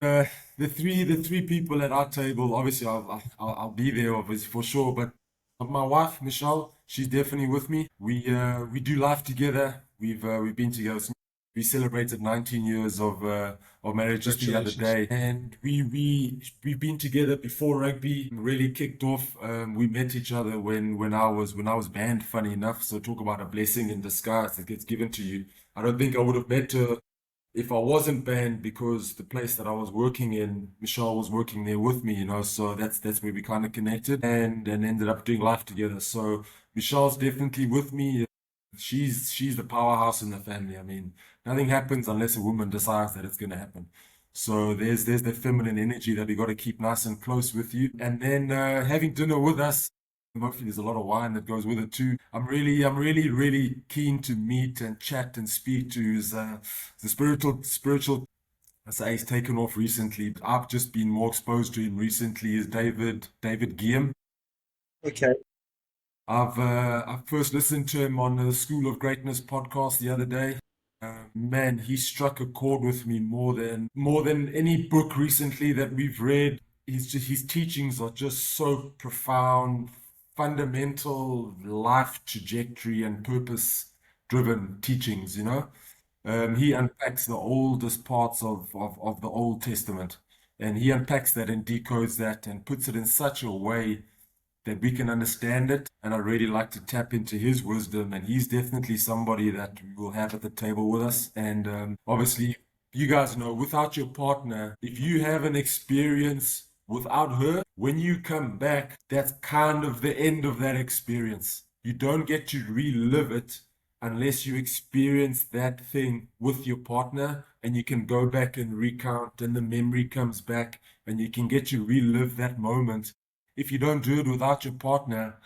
Uh, the three people at our table, obviously I'll be there obviously for sure, but my wife Michelle, she's definitely with me. We do life together. We've been together since we celebrated 19 years of marriage just the other Congratulations. day, and we've been together before rugby really kicked off. We met each other when I was banned. Funny enough, so talk about a blessing in disguise that gets given to you. I don't think I would have met her if I wasn't banned because the place that I was working in, Michelle was working there with me, you know, so that's where we kind of connected and ended up doing life together. So Michelle's definitely with me. She's the powerhouse in the family. I mean, nothing happens unless a woman decides that it's gonna happen. So there's that feminine energy that we got to keep nice and close with you. And then having dinner with us. Hopefully, there's a lot of wine that goes with it too. I'm really, really keen to meet and chat and speak to the spiritual. I say he's taken off recently. But I've just been more exposed to him recently. Is David Guillaume? Okay. I first listened to him on the School of Greatness podcast the other day. Man, he struck a chord with me more than any book recently that we've read. His teachings are just so profound, fundamental life trajectory and purpose driven teachings, you know. He unpacks the oldest parts of the Old Testament, and he unpacks that and decodes that and puts it in such a way that we can understand it. And I really like to tap into his wisdom. And he's definitely somebody that we will have at the table with us. And obviously, you guys know, without your partner, if you have an experience without her, when you come back, that's kind of the end of that experience. You don't get to relive it unless you experience that thing with your partner, and you can go back and recount, and the memory comes back, and you can get to relive that moment. If you don't do it without your partner,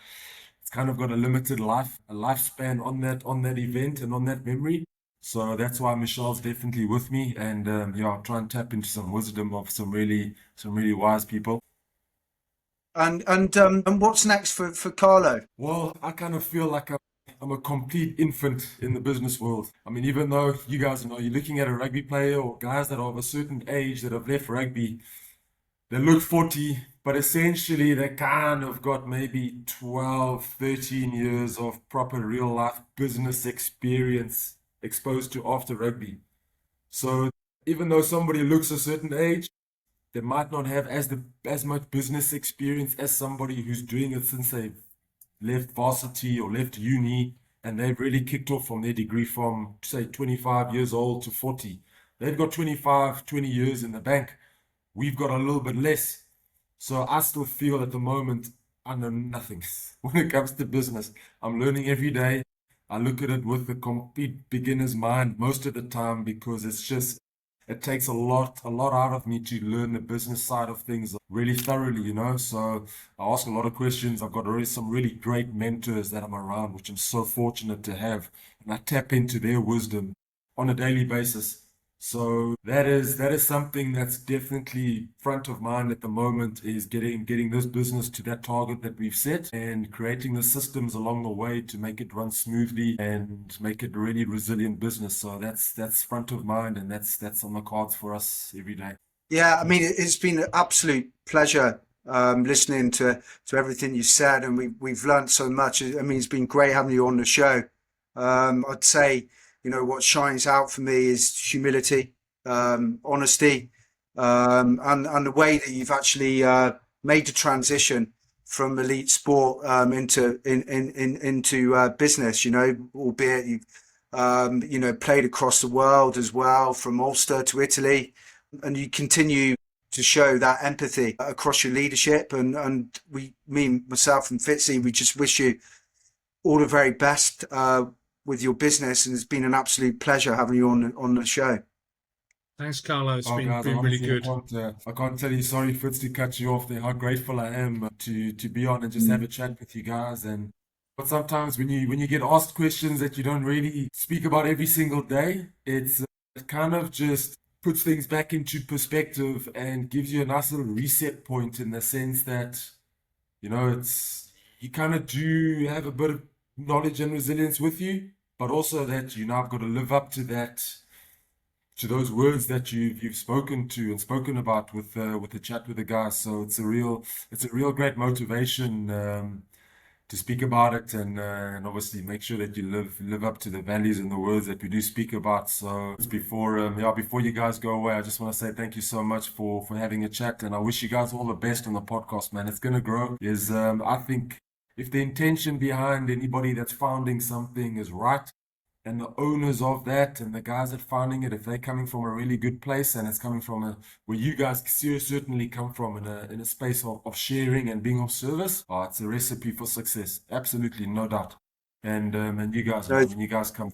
it's kind of got a limited lifespan on that event and on that memory. So that's why Michelle's definitely with me, and yeah, I'll try and tap into some wisdom of some really wise people. And what's next for Carlo? Well, I kind of feel like I'm a complete infant in the business world. I mean, even though you guys know, you're looking at a rugby player or guys that are of a certain age that have left rugby, they look 40, but essentially they kind of got maybe 12, 13 years of proper real life business experience exposed to after rugby. So even though somebody looks a certain age, they might not have as much business experience as somebody who's doing it since they've left varsity or left uni, and they've really kicked off from their degree from, say, 25 years old to 40. They've got 25, 20 years in the bank. We've got a little bit less. So I still feel at the moment I know nothing when it comes to business. I'm learning every day. I look at it with a complete beginner's mind most of the time, because it takes a lot out of me to learn the business side of things really thoroughly, you know. So I ask a lot of questions. I've got already some really great mentors that I'm around, which I'm so fortunate to have. And I tap into their wisdom on a daily basis. So that is something that's definitely front of mind at the moment, is getting this business to that target that we've set, and creating the systems along the way to make it run smoothly and make it a really resilient business. So that's front of mind, and that's on the cards for us every day. Yeah, I mean, it's been an absolute pleasure listening to everything you said, and we've learned so much. I mean, it's been great having you on the show. I'd say, you know, what shines out for me is humility, honesty, and the way that you've actually made the transition from elite sport into business. You know, albeit you've you know, played across the world as well, from Ulster to Italy, and you continue to show that empathy across your leadership. And myself and Fitzy, we just wish you all the very best with your business, and it's been an absolute pleasure having you on the show. Thanks, Carlo. It's Oh, guys, been really honestly, good. I can't tell you. Sorry, Fritz, to cut you off there. How grateful I am to be on and just have a chat with you guys. And but sometimes when you get asked questions that you don't really speak about every single day, it kind of just puts things back into perspective and gives you a nice little reset point, in the sense that, you know, it's you kind of do have a bit of knowledge and resilience with you, but also that you now have got to live up to that, to those words that you've spoken to and spoken about with the chat with the guys. So it's a real great motivation to speak about it, and obviously make sure that you live up to the values and the words that we do speak about. So before you guys go away, I just want to say thank you so much for having a chat, and I wish you guys all the best on the podcast, man. It's gonna grow. I think if the intention behind anybody that's founding something is right, and the owners of that and the guys that founding it, if they're coming from a really good place, and it's coming from where you guys certainly come from, in a space of sharing and being of service, it's a recipe for success. Absolutely, no doubt. And you guys know, So, when you guys come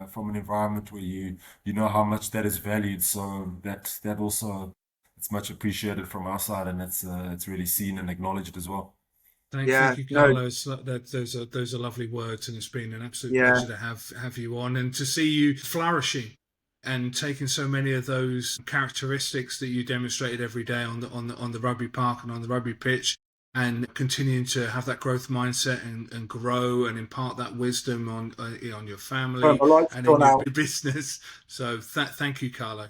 from an environment where you know how much that is valued, so that also, it's much appreciated from our side, and it's really seen and acknowledged as well. yeah, Thank you, no, Carlos. Those are lovely words, and it's been an absolute yeah, pleasure to have you on and to see you flourishing and taking so many of those characteristics that you demonstrated every day on the rugby park and on the rugby pitch, and continuing to have that growth mindset and grow and impart that wisdom on your Sorry, family my light's and in gone your out. business. So thank you, Carlo.